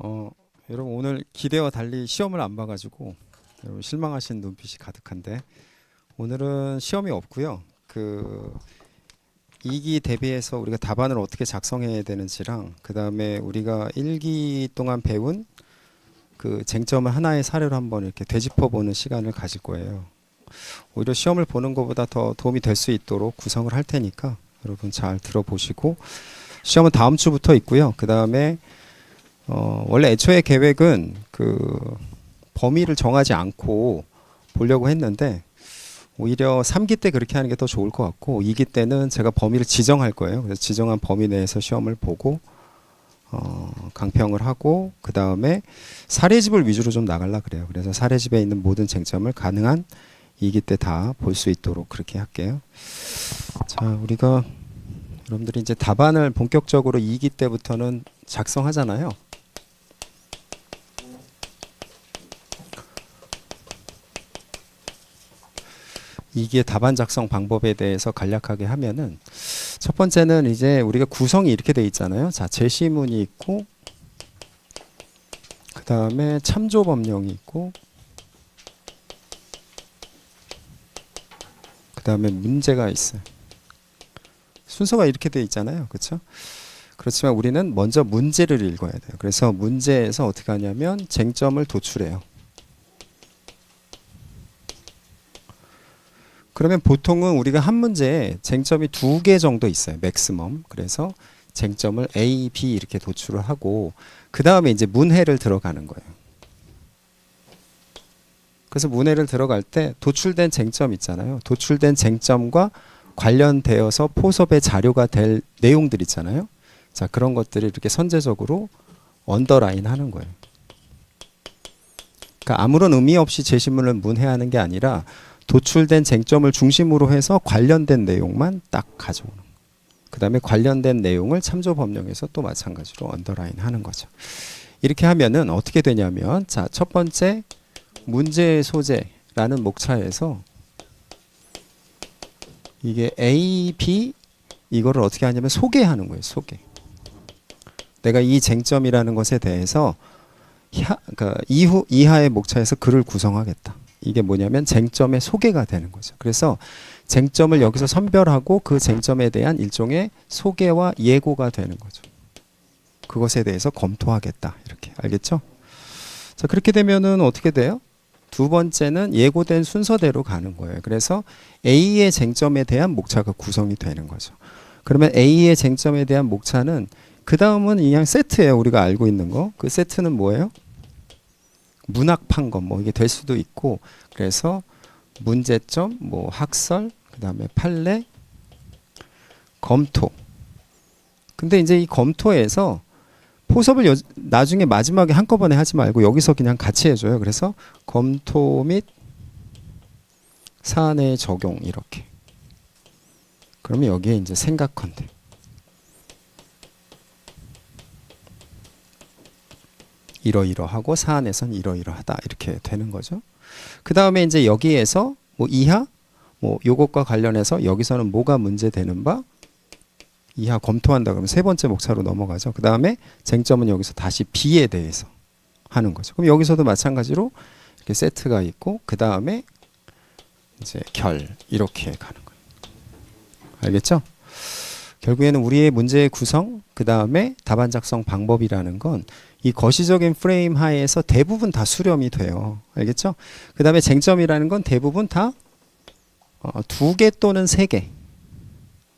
어, 여러분 오늘 기대와 달리 시험을 안 봐가지고 여러분 실망하신 눈빛이 가득한데 오늘은 시험이 없고요. 그 2기 대비해서 우리가 답안을 어떻게 작성해야 되는지랑 그 다음에 우리가 1기 동안 배운 그 쟁점을 하나의 사례로 한번 이렇게 되짚어보는 시간을 가질 거예요. 오히려 시험을 보는 것보다 더 도움이 될 수 있도록 구성을 할 테니까 여러분 잘 들어보시고 시험은 다음 주부터 있고요. 그 다음에 원래 애초에 계획은 그 범위를 정하지 않고 보려고 했는데 오히려 3기 때 그렇게 하는 게 더 좋을 것 같고 2기 때는 제가 범위를 지정할 거예요. 그래서 지정한 범위 내에서 시험을 보고 강평을 하고 그 다음에 사례집을 위주로 좀 나가려 그래요. 그래서 사례집에 있는 모든 쟁점을 가능한 2기 때 다 볼 수 있도록 그렇게 할게요. 자, 우리가 여러분들이 이제 답안을 본격적으로 2기 때부터는 작성하잖아요. 이게 답안 작성 방법에 대해서 간략하게 하면은 첫 번째는 이제 우리가 구성이 이렇게 돼 있잖아요. 자, 제시문이 있고 그 다음에 참조 법령이 있고 그 다음에 문제가 있어요. 순서가 이렇게 돼 있잖아요. 그렇죠? 그렇지만 우리는 먼저 문제를 읽어야 돼요. 그래서 문제에서 어떻게 하냐면 쟁점을 도출해요. 그러면 보통은 우리가 한 문제에 쟁점이 2개 정도 있어요. 맥시멈. 그래서 쟁점을 A, B 이렇게 도출을 하고 그 다음에 이제 문해를 들어가는 거예요. 그래서 문해를 들어갈 때 도출된 쟁점 있잖아요. 도출된 쟁점과 관련되어서 포섭의 자료가 될 내용들 있잖아요. 자, 그런 것들을 이렇게 선제적으로 언더라인 하는 거예요. 그러니까 아무런 의미 없이 제시문을 문해하는 게 아니라 도출된 쟁점을 중심으로 해서 관련된 내용만 딱 가져오는 거예요. 그 다음에 관련된 내용을 참조 법령에서 또 마찬가지로 언더라인 하는 거죠. 이렇게 하면은 어떻게 되냐면 자, 첫 번째 문제의 소재라는 목차에서 이게 A, B 이거를 어떻게 하냐면 소개하는 거예요. 소개. 내가 이 쟁점이라는 것에 대해서 그러니까 이하의 목차에서 글을 구성하겠다. 이게 뭐냐면 쟁점의 소개가 되는 거죠. 그래서 쟁점을 여기서 선별하고 그 쟁점에 대한 일종의 소개와 예고가 되는 거죠. 그것에 대해서 검토하겠다. 이렇게 알겠죠? 자, 그렇게 되면은 어떻게 돼요? 두 번째는 예고된 순서대로 가는 거예요. 그래서 A의 쟁점에 대한 목차가 구성이 되는 거죠. 그러면 A의 쟁점에 대한 목차는 그 다음은 그냥 세트예요. 우리가 알고 있는 거. 그 세트는 뭐예요? 문학 판검 뭐 이게 될 수도 있고 그래서 문제점, 뭐 학설, 그 다음에 판례, 검토. 근데 이제 이 검토에서 포섭을 나중에 마지막에 한꺼번에 하지 말고 여기서 그냥 같이 해줘요. 그래서 검토 및 사안의 적용 이렇게. 그러면 여기에 이제 생각컨대. 이러이러하고 사안에선 이러이러하다 이렇게 되는 거죠. 그 다음에 이제 여기에서 뭐 이하 뭐 요것과 관련해서 여기서는 뭐가 문제되는 바 이하 검토한다 그러면 세 번째 목차로 넘어가죠. 그 다음에 쟁점은 여기서 다시 B에 대해서 하는 거죠. 그럼 여기서도 마찬가지로 이렇게 세트가 있고 그 다음에 이제 결 이렇게 가는 거예요. 알겠죠? 결국에는 우리의 문제의 구성 그 다음에 답안 작성 방법이라는 건 이 거시적인 프레임 하에서 대부분 다 수렴이 돼요. 알겠죠? 그 다음에 쟁점이라는 건 대부분 다 2개 또는 3개.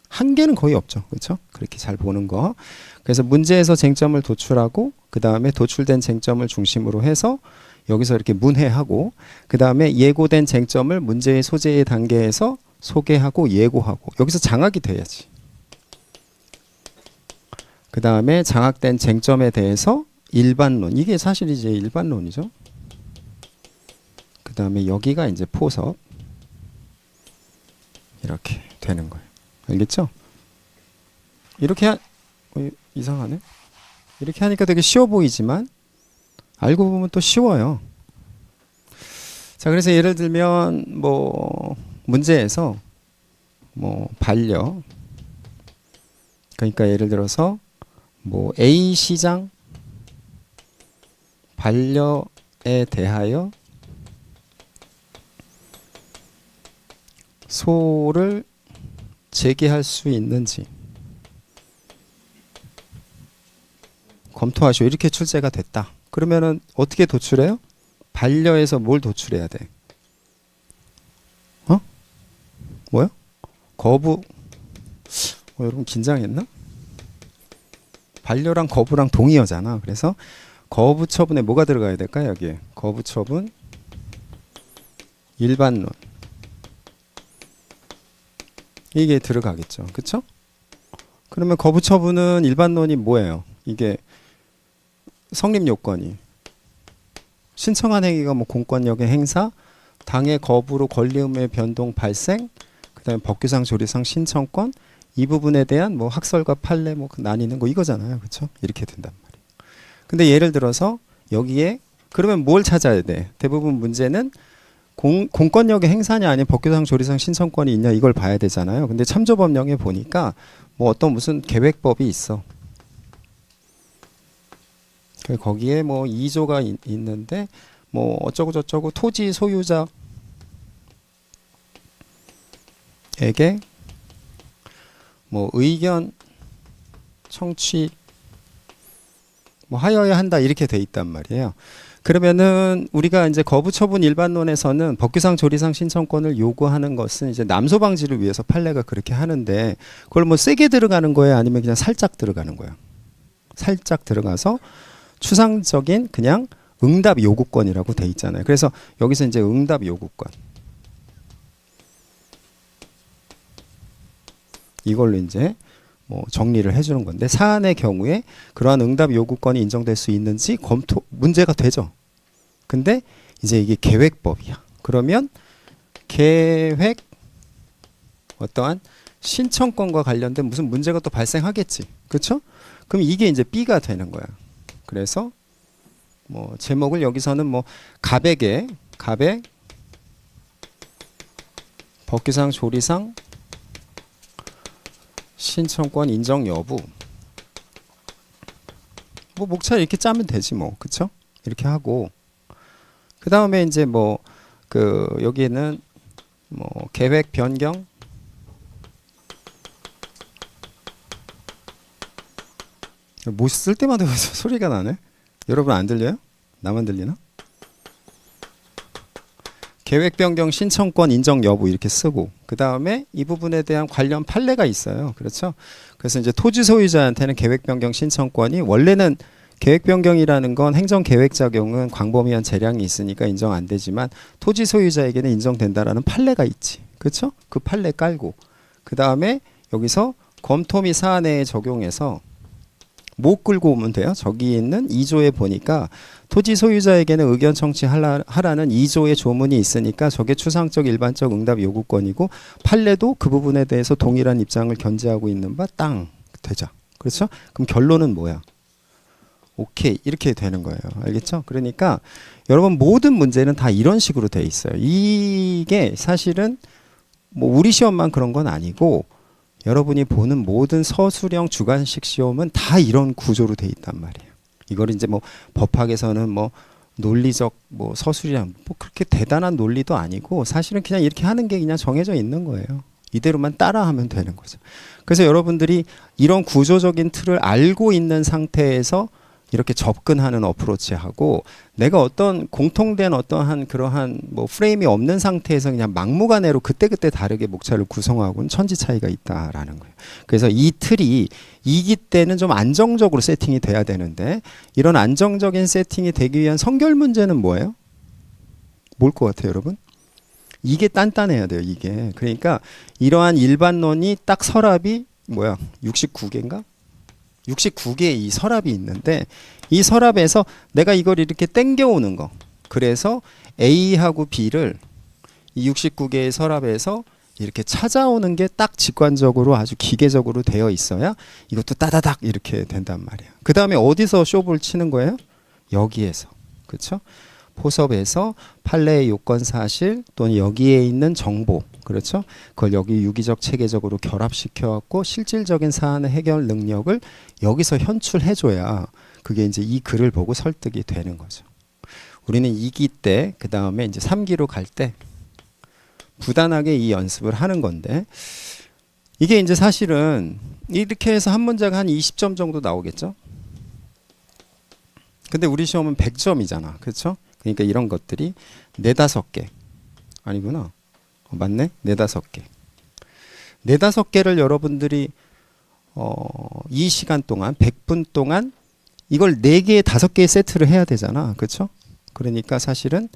1개는 거의 없죠. 그렇죠? 그렇게 잘 보는 거. 그래서 문제에서 쟁점을 도출하고 그 다음에 도출된 쟁점을 중심으로 해서 여기서 이렇게 문해하고 그 다음에 예고된 쟁점을 문제의 소재의 단계에서 소개하고 예고하고 여기서 장악이 돼야지. 그 다음에 장악된 쟁점에 대해서 일반론. 이게 사실 이제 일반론이죠. 그 다음에 여기가 이제 포섭. 이렇게 되는 거예요. 알겠죠? 이렇게 이상하네. 이렇게 하니까 되게 쉬워 보이지만 알고 보면 또 쉬워요. 자, 그래서 예를 들면 뭐 문제에서 뭐 반려. 그러니까 예를 들어서 뭐 A 시장 반려에 대하여 소를 제기할 수 있는지 검토하시오. 이렇게 출제가 됐다. 그러면은 어떻게 도출해요? 반려에서 뭘 도출해야 돼? 뭐야? 거부. 여러분 긴장했나? 반려랑 거부랑 동의어잖아. 그래서 거부 처분에 뭐가 들어가야 될까? 여기에 거부 처분 일반론 이게 들어가겠죠. 그쵸? 그러면 거부 처분은 일반론이 뭐예요? 이게 성립 요건이 신청한 행위가 뭐 공권력의 행사, 당의 거부로 권리의무의 변동 발생, 그다음에 법규상 조리상 신청권, 이 부분에 대한 뭐 학설과 판례 뭐 나뉘는 거 이거잖아요. 그렇죠? 이렇게 된단 말이에요. 근데 예를 들어서 여기에 그러면 뭘 찾아야 돼? 대부분 문제는 공권력의 행사냐 아니면 법규상 조리상 신청권이 있냐 이걸 봐야 되잖아요. 근데 참조법령에 보니까 뭐 어떤 무슨 계획법이 있어. 거기에 뭐 2조가 있는데 뭐 어쩌고 저쩌고 토지 소유자에게 뭐 의견 청취 뭐 하여야 한다 이렇게 돼 있단 말이에요. 그러면은 우리가 이제 거부처분 일반론에서는 법규상 조리상 신청권을 요구하는 것은 이제 남소 방지를 위해서 판례가 그렇게 하는데 그걸 뭐 세게 들어가는 거예요? 아니면 그냥 살짝 들어가는 거예요? 살짝 들어가서 추상적인 그냥 응답 요구권이라고 돼 있잖아요. 그래서 여기서 이제 응답 요구권 이걸로 이제 뭐 정리를 해주는 건데 사안의 경우에 그러한 응답 요구권이 인정될 수 있는지 검토 문제가 되죠. 근데 이제 이게 계획법이야. 그러면 계획 어떠한 신청권과 관련된 무슨 문제가 또 발생하겠지. 그렇죠? 그럼 이게 이제 B가 되는 거야. 그래서 뭐 제목을 여기서는 뭐 가백 법규상 조리상 신청권 인정 여부 뭐 목차 이렇게 짜면 되지 뭐. 그쵸? 이렇게 하고 그 다음에 이제 뭐 그 여기에는 뭐 계획 변경 뭐 쓸 때마다 소리가 나네. 여러분 안 들려요? 나만 들리나? 계획 변경 신청권 인정 여부 이렇게 쓰고 그 다음에 이 부분에 대한 관련 판례가 있어요. 그렇죠? 그래서 이제 토지 소유자한테는 계획 변경 신청권이 원래는 계획 변경이라는 건 행정 계획 작용은 광범위한 재량이 있으니까 인정 안 되지만 토지 소유자에게는 인정된다라는 판례가 있지. 그렇죠? 그 판례 깔고 그 다음에 여기서 검토 및 사안에 적용해서 뭐 끌고 오면 돼요? 저기 있는 2조에 보니까 토지 소유자에게는 의견 청취하라는 2조의 조문이 있으니까 저게 추상적 일반적 응답 요구권이고 판례도 그 부분에 대해서 동일한 입장을 견지하고 있는 바 땅 되자. 그렇죠? 그럼 결론은 뭐야? 오케이 이렇게 되는 거예요. 알겠죠? 그러니까 여러분 모든 문제는 다 이런 식으로 돼 있어요. 이게 사실은 뭐 우리 시험만 그런 건 아니고 여러분이 보는 모든 서술형 주관식 시험은 다 이런 구조로 돼 있단 말이에요. 이걸 이제 뭐 법학에서는 뭐 논리적 뭐 서술이랑 뭐 그렇게 대단한 논리도 아니고 사실은 그냥 이렇게 하는 게 그냥 정해져 있는 거예요. 이대로만 따라하면 되는 거죠. 그래서 여러분들이 이런 구조적인 틀을 알고 있는 상태에서 이렇게 접근하는 어프로치하고 내가 어떤 공통된 어떠한 그러한 뭐 프레임이 없는 상태에서 그냥 막무가내로 그때그때 다르게 목차를 구성하고는 천지 차이가 있다라는 거예요. 그래서 이 틀이 이기 때는 좀 안정적으로 세팅이 돼야 되는데 이런 안정적인 세팅이 되기 위한 선결 문제는 뭐예요? 뭘 것 같아요, 여러분? 이게 단단해야 돼요, 이게. 그러니까 이러한 일반론이 딱 서랍이 뭐야? 69개인가? 69개의 이 서랍이 있는데 이 서랍에서 내가 이걸 이렇게 땡겨오는 거. 그래서 A하고 B를 이 69개의 서랍에서 이렇게 찾아오는 게 딱 직관적으로 아주 기계적으로 되어 있어야 이것도 따다닥 이렇게 된단 말이야. 그 다음에 어디서 쇼볼 치는 거예요? 여기에서. 그렇죠? 포섭에서 판례의 요건 사실 또는 여기에 있는 정보 그렇죠? 그걸 여기 유기적 체계적으로 결합시켜 갖고 실질적인 사안의 해결 능력을 여기서 현출해 줘야 그게 이제 이 글을 보고 설득이 되는 거죠. 우리는 2기 때 그 다음에 이제 3기로 갈 때 부단하게 이 연습을 하는 건데 이게 이제 사실은 이렇게 해서 한 문제가 한 20점 정도 나오겠죠. 근데 우리 시험은 100점이잖아. 그렇죠? 그러니까 이런 것들이 4, 5개 아니구나. 맞네. 4, 5개. 4, 5개를 여러분들이 이 시간 동안 100분 동안 이걸 4개, 5개의 세트를 해야 되잖아. 그렇죠? 그러니까 사실은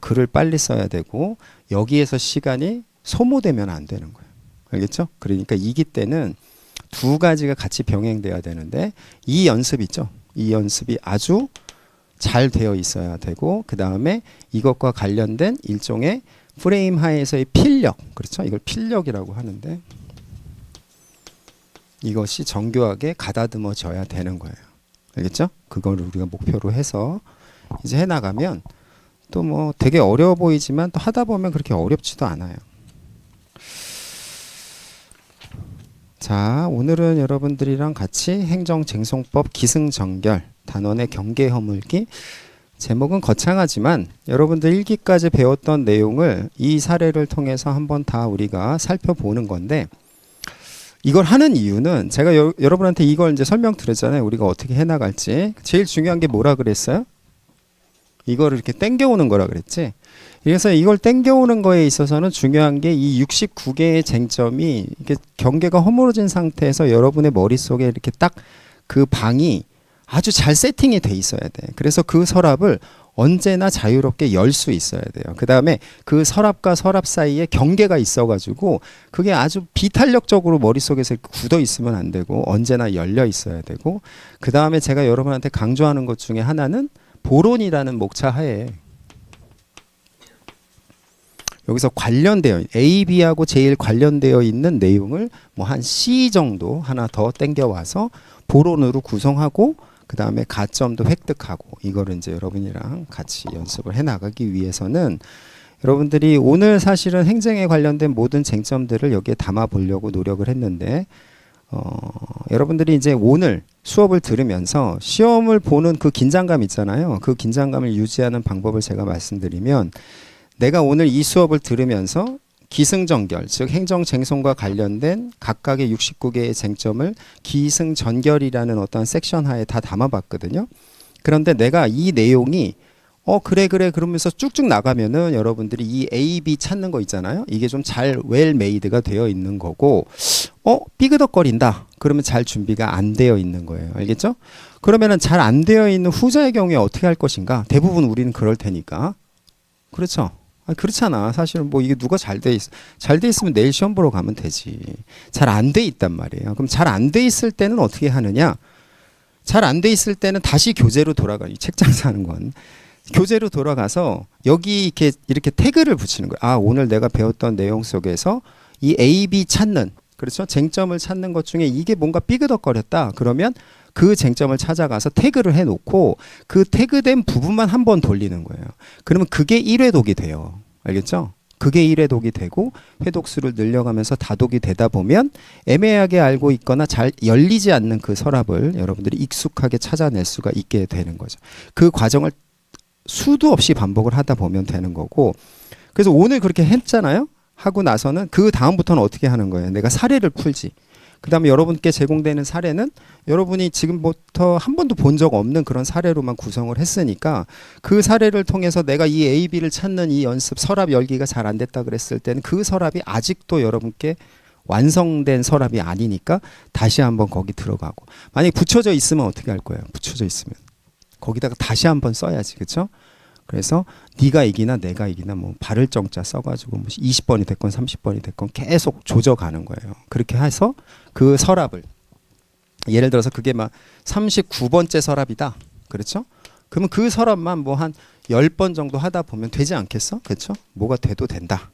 글을 빨리 써야 되고 여기에서 시간이 소모되면 안 되는 거예요. 알겠죠? 그러니까 2기 때는 두 가지가 같이 병행돼야 되는데 이 연습 있죠? 이 연습이 아주 잘 되어 있어야 되고 그 다음에 이것과 관련된 일종의 프레임 하에서의 필력, 그렇죠? 이걸 필력이라고 하는데 이것이 정교하게 가다듬어져야 되는 거예요. 알겠죠? 그걸 우리가 목표로 해서 이제 해나가면 또 뭐 되게 어려워 보이지만 또 하다 보면 그렇게 어렵지도 않아요. 자, 오늘은 여러분들이랑 같이 행정쟁송법 기승전결 단원의 경계 허물기 제목은 거창하지만 여러분들 1기까지 배웠던 내용을 이 사례를 통해서 한번 다 우리가 살펴보는 건데 이걸 하는 이유는 제가 여러분한테 이걸 이제 설명드렸잖아요. 우리가 어떻게 해나갈지. 제일 중요한 게 뭐라 그랬어요? 이거를 이렇게 땡겨오는 거라 그랬지. 그래서 이걸 땡겨오는 거에 있어서는 중요한 게 이 69개의 쟁점이 이렇게 경계가 허물어진 상태에서 여러분의 머릿속에 이렇게 딱 그 방이 아주 잘 세팅이 돼 있어야 돼. 그래서 그 서랍을 언제나 자유롭게 열 수 있어야 돼요. 그 다음에 그 서랍과 서랍 사이에 경계가 있어가지고 그게 아주 비탄력적으로 머릿속에서 굳어 있으면 안 되고 언제나 열려 있어야 되고 그 다음에 제가 여러분한테 강조하는 것 중에 하나는 보론이라는 목차 하에 여기서 관련되어 A, B하고 제일 관련되어 있는 내용을 뭐 한 C 정도 하나 더 땡겨와서 보론으로 구성하고 그 다음에 가점도 획득하고 이거를 이제 여러분이랑 같이 연습을 해나가기 위해서는 여러분들이 오늘 사실은 행정에 관련된 모든 쟁점들을 여기에 담아 보려고 노력을 했는데 여러분들이 이제 오늘 수업을 들으면서 시험을 보는 그 긴장감 있잖아요. 그 긴장감을 유지하는 방법을 제가 말씀드리면 내가 오늘 이 수업을 들으면서 기승전결, 즉 행정쟁송과 관련된 각각의 69개의 쟁점을 기승전결이라는 어떤 섹션 하에 다 담아봤거든요. 그런데 내가 이 내용이 그래 그러면서 쭉쭉 나가면은 여러분들이 이 A, B 찾는 거 있잖아요. 이게 좀 잘 웰 메이드가 되어 있는 거고 삐그덕거린다. 그러면 잘 준비가 안 되어 있는 거예요. 알겠죠? 그러면은 잘 안 되어 있는 후자의 경우에 어떻게 할 것인가? 대부분 우리는 그럴 테니까. 그렇죠? 그렇잖아. 사실은 뭐 이게 누가 잘 돼 있으면 내일 시험 보러 가면 되지. 잘 안 돼 있단 말이에요. 그럼 잘 안 돼 있을 때는 어떻게 하느냐? 잘 안 돼 있을 때는 다시 교재로 돌아가. 이 책장사 하는 건. 교재로 돌아가서 여기 이렇게 태그를 붙이는 거예요. 아, 오늘 내가 배웠던 내용 속에서 이 A, B 찾는, 그렇죠? 쟁점을 찾는 것 중에 이게 뭔가 삐그덕거렸다. 그러면 그 쟁점을 찾아가서 태그를 해놓고 그 태그된 부분만 한 번 돌리는 거예요. 그러면 그게 1회독이 돼요. 알겠죠? 그게 1회독이 되고 회독수를 늘려가면서 다독이 되다 보면 애매하게 알고 있거나 잘 열리지 않는 그 서랍을 여러분들이 익숙하게 찾아낼 수가 있게 되는 거죠. 그 과정을 수도 없이 반복을 하다 보면 되는 거고 그래서 오늘 그렇게 했잖아요. 하고 나서는 그 다음부터는 어떻게 하는 거예요? 내가 사례를 풀지. 그 다음에 여러분께 제공되는 사례는 여러분이 지금부터 한 번도 본 적 없는 그런 사례로만 구성을 했으니까 그 사례를 통해서 내가 이 A, B를 찾는 이 연습 서랍 열기가 잘 안 됐다 그랬을 때는 그 서랍이 아직도 여러분께 완성된 서랍이 아니니까 다시 한번 거기 들어가고 만약에 붙여져 있으면 어떻게 할 거예요? 붙여져 있으면 거기다가 다시 한번 써야지. 그렇죠? 그래서 네가 이기나 내가 이기나 뭐 발을 정자 써가지고 뭐 20번이 됐건 30번이 됐건 계속 조져가는 거예요. 그렇게 해서 그 서랍을 예를 들어서 그게 막 39번째 서랍이다. 그렇죠? 그러면 그 서랍만 뭐 한 10번 정도 하다 보면 되지 않겠어? 그렇죠? 뭐가 돼도 된다.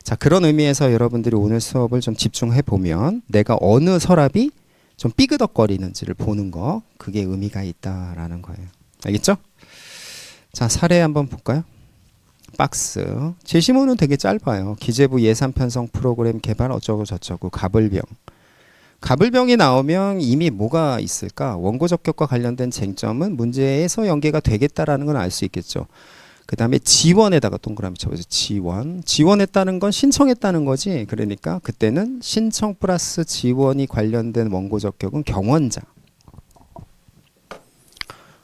자, 그런 의미에서 여러분들이 오늘 수업을 좀 집중해 보면 내가 어느 서랍이 좀 삐그덕거리는지를 보는 거 그게 의미가 있다라는 거예요. 알겠죠? 자, 사례 한번 볼까요? 박스. 제시문은 되게 짧아요. 기재부 예산 편성 프로그램 개발 어쩌고 저쩌고 가불병. 갑을병이 나오면 이미 뭐가 있을까? 원고 적격과 관련된 쟁점은 문제에서 연계가 되겠다라는 건 알 수 있겠죠. 그 다음에 지원에다가 동그라미 쳐보세요. 지원했다는 건 신청했다는 거지. 그러니까 그때는 신청 플러스 지원이 관련된 원고 적격은 경원자.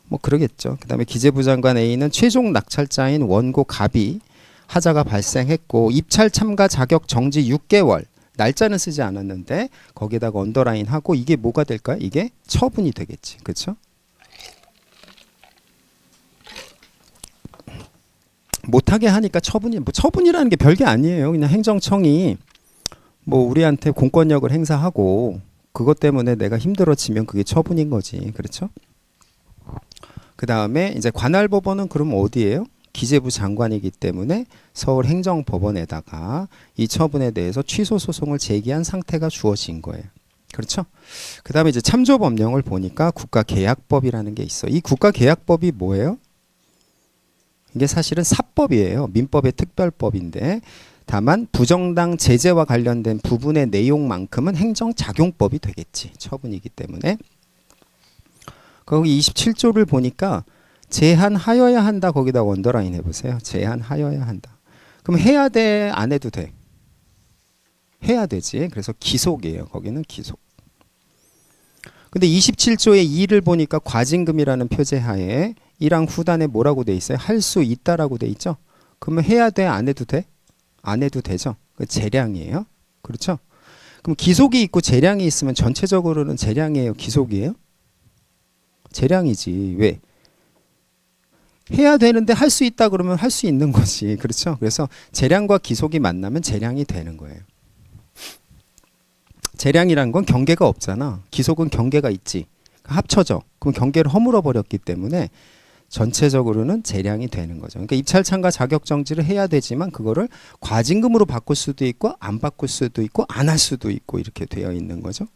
뭐 그러겠죠. 그 다음에 기재부 장관 A는 최종 낙찰자인 원고 갑이 하자가 발생했고 입찰 참가 자격 정지 6개월. 날짜는 쓰지 않았는데 거기에다가 언더라인 하고 이게 뭐가 될까요? 이게 처분이 되겠지. 그렇죠? 못하게 하니까 처분이 뭐 처분이라는 게 별게 아니에요. 그냥 행정청이 뭐 우리한테 공권력을 행사하고 그것 때문에 내가 힘들어지면 그게 처분인 거지. 그렇죠? 그 다음에 이제 관할법원은 그럼 어디예요? 기재부 장관이기 때문에 서울행정법원에다가 이 처분에 대해서 취소 소송을 제기한 상태가 주어진 거예요. 그렇죠? 그 다음에 이제 참조법령을 보니까 국가계약법이라는 게 있어. 이 국가계약법이 뭐예요? 이게 사실은 사법이에요. 민법의 특별법인데 다만 부정당 제재와 관련된 부분의 내용만큼은 행정작용법이 되겠지. 처분이기 때문에. 거기 27조를 보니까 제한하여야 한다. 거기다 언더라인 해보세요. 제한하여야 한다. 그럼 해야 돼? 안 해도 돼? 해야 되지. 그래서 기속이에요. 거기는 기속. 근데 27조의 2를 보니까 과징금이라는 표제하에 1항 후단에 뭐라고 돼 있어요? 할 수 있다라고 돼 있죠. 그러면 해야 돼? 안 해도 돼? 안 해도 되죠. 그 재량이에요. 그렇죠? 그럼 기속이 있고 재량이 있으면 전체적으로는 재량이에요? 기속이에요? 재량이지. 왜? 해야 되는데 할 수 있다 그러면 할 수 있는 거지. 그렇죠? 그래서 재량과 기속이 만나면 재량이 되는 거예요. 재량이란 건 경계가 없잖아. 기속은 경계가 있지. 합쳐져. 그럼 경계를 허물어 버렸기 때문에 전체적으로는 재량이 되는 거죠. 그러니까 입찰 참가 자격 정지를 해야 되지만 그거를 과징금으로 바꿀 수도 있고 안 바꿀 수도 있고 안 할 수도 있고 이렇게 되어 있는 거죠.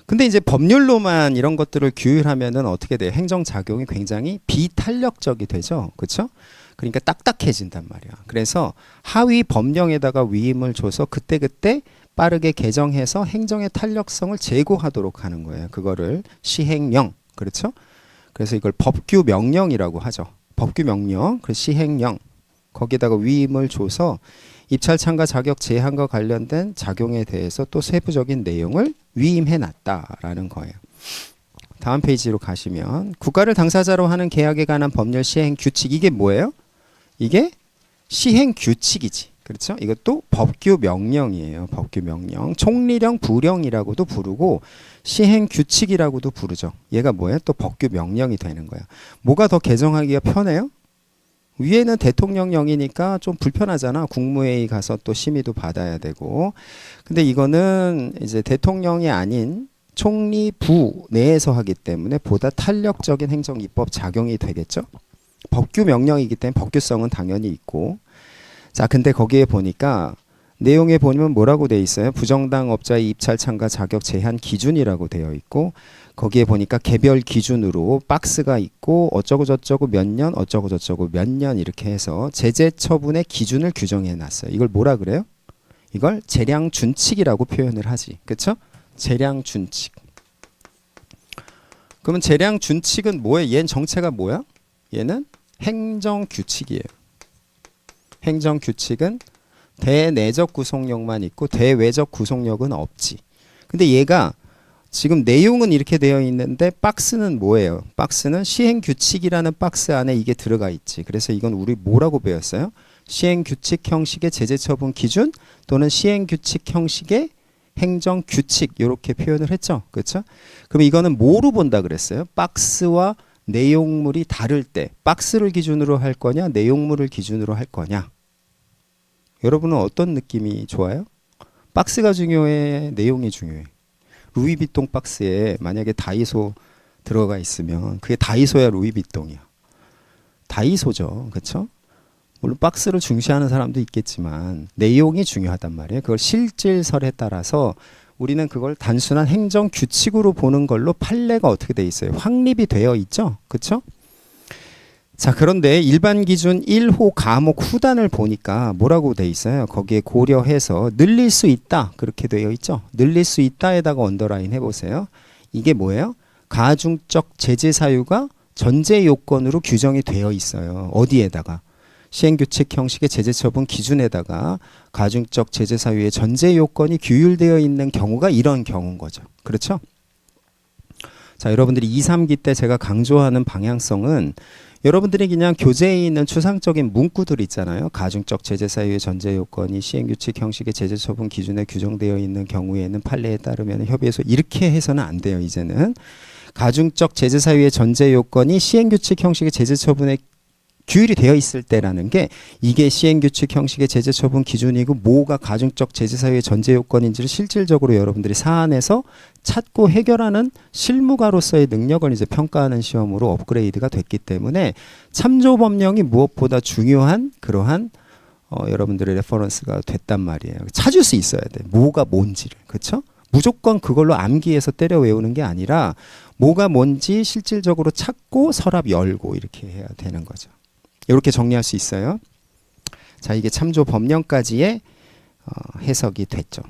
근데 이제 법률로만 이런 것들을 규율하면은 어떻게 돼요? 행정작용이 굉장히 비탄력적이 되죠. 그렇죠? 그러니까 딱딱해진단 말이야. 그래서 하위 법령에다가 위임을 줘서 그때그때 빠르게 개정해서 행정의 탄력성을 제고하도록 하는 거예요. 그거를 시행령. 그렇죠? 그래서 이걸 법규명령이라고 하죠. 법규명령, 그 시행령. 거기다가 위임을 줘서 입찰 참가 자격 제한과 관련된 작용에 대해서 또 세부적인 내용을 위임해 놨다라는 거예요. 다음 페이지로 가시면 국가를 당사자로 하는 계약에 관한 법률 시행 규칙 이게 뭐예요? 이게 시행 규칙이지. 그렇죠? 이것도 법규 명령이에요. 법규 명령. 총리령, 부령이라고도 부르고 시행 규칙이라고도 부르죠. 얘가 뭐예요? 또 법규 명령이 되는 거야. 뭐가 더 개정하기가 편해요? 위에는 대통령령이니까 좀 불편하잖아. 국무회의 가서 또 심의도 받아야 되고. 근데 이거는 이제 대통령이 아닌 총리부 내에서 하기 때문에 보다 탄력적인 행정 입법 작용이 되겠죠. 법규 명령이기 때문에 법규성은 당연히 있고. 자, 근데 거기에 보니까 내용에 보면 뭐라고 돼 있어요? 부정당 업자의 입찰 참가 자격 제한 기준이라고 되어 있고 거기에 보니까 개별 기준으로 박스가 있고 어쩌고 저쩌고 몇 년 어쩌고 저쩌고 몇 년 이렇게 해서 제재 처분의 기준을 규정해 놨어요. 이걸 뭐라 그래요? 이걸 재량 준칙이라고 표현을 하지. 그렇죠? 재량 준칙. 그러면 재량 준칙은 뭐예요? 얘는 정체가 뭐야? 얘는 행정 규칙이에요. 행정 규칙은 대내적 구속력만 있고 대외적 구속력은 없지. 근데 얘가 지금 내용은 이렇게 되어 있는데 박스는 뭐예요? 박스는 시행규칙이라는 박스 안에 이게 들어가 있지. 그래서 이건 우리 뭐라고 배웠어요? 시행규칙 형식의 제재처분 기준 또는 시행규칙 형식의 행정규칙 이렇게 표현을 했죠. 그렇죠? 그럼 이거는 뭐로 본다 그랬어요? 박스와 내용물이 다를 때 박스를 기준으로 할 거냐 내용물을 기준으로 할 거냐. 여러분은 어떤 느낌이 좋아요? 박스가 중요해? 내용이 중요해? 루이비통 박스에 만약에 다이소 들어가 있으면 그게 다이소야 루이비통이야? 다이소죠. 그렇죠? 물론 박스를 중시하는 사람도 있겠지만 내용이 중요하단 말이에요. 그걸 실질설에 따라서 우리는 그걸 단순한 행정 규칙으로 보는 걸로 판례가 어떻게 돼 있어요? 확립이 되어 있죠. 그렇죠? 자, 그런데 일반 기준 1호 과목 후단을 보니까 뭐라고 돼 있어요? 거기에 고려해서 늘릴 수 있다. 그렇게 되어 있죠. 늘릴 수 있다에다가 언더라인 해보세요. 이게 뭐예요? 가중적 제재 사유가 전제 요건으로 규정이 되어 있어요. 어디에다가? 시행규칙 형식의 제재처분 기준에다가 가중적 제재 사유의 전제 요건이 규율되어 있는 경우가 이런 경우인 거죠. 그렇죠? 자, 여러분들이 2, 3기 때 제가 강조하는 방향성은 여러분들이 그냥 교재에 있는 추상적인 문구들 있잖아요. 가중적 제재 사유의 전제 요건이 시행규칙 형식의 제재처분 기준에 규정되어 있는 경우에는 판례에 따르면 협의해서 이렇게 해서는 안 돼요. 이제는 가중적 제재 사유의 전제 요건이 시행규칙 형식의 제재처분에 규율이 되어 있을 때라는 게 이게 시행규칙 형식의 제재처분 기준이고 뭐가 가중적 제재 사유의 전제 요건인지를 실질적으로 여러분들이 사안에서 찾고 해결하는 실무가로서의 능력을 이제 평가하는 시험으로 업그레이드가 됐기 때문에 참조 법령이 무엇보다 중요한 그러한 여러분들의 레퍼런스가 됐단 말이에요. 찾을 수 있어야 돼. 뭐가 뭔지를. 그렇죠? 무조건 그걸로 암기해서 때려 외우는 게 아니라 뭐가 뭔지 실질적으로 찾고 서랍 열고 이렇게 해야 되는 거죠. 이렇게 정리할 수 있어요. 자, 이게 참조 법령까지의 해석이 됐죠.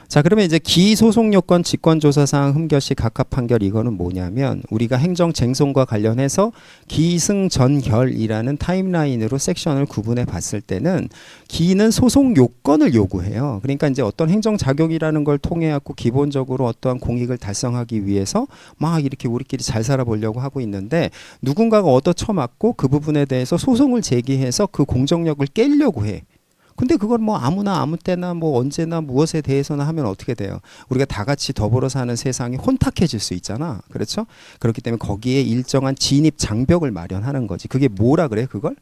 자, 그러면 이제 기소송 요건 직권조사사항 흠결시 각하 판결 이거는 뭐냐면 우리가 행정쟁송과 관련해서 기승전결이라는 타임라인으로 섹션을 구분해 봤을 때는 기는 소송 요건을 요구해요. 그러니까 이제 어떤 행정자격이라는 걸 통해 갖고 기본적으로 어떠한 공익을 달성하기 위해서 막 이렇게 우리끼리 잘 살아보려고 하고 있는데 누군가가 얻어쳐맞고 그 부분에 대해서 소송을 제기해서 그 공정력을 깨려고 해. 근데 그걸 뭐 아무나 아무 때나 뭐 언제나 무엇에 대해서나 하면 어떻게 돼요? 우리가 다 같이 더불어 사는 세상이 혼탁해질 수 있잖아. 그렇죠? 그렇기 때문에 거기에 일정한 진입 장벽을 마련하는 거지. 그게 뭐라 그래? 그걸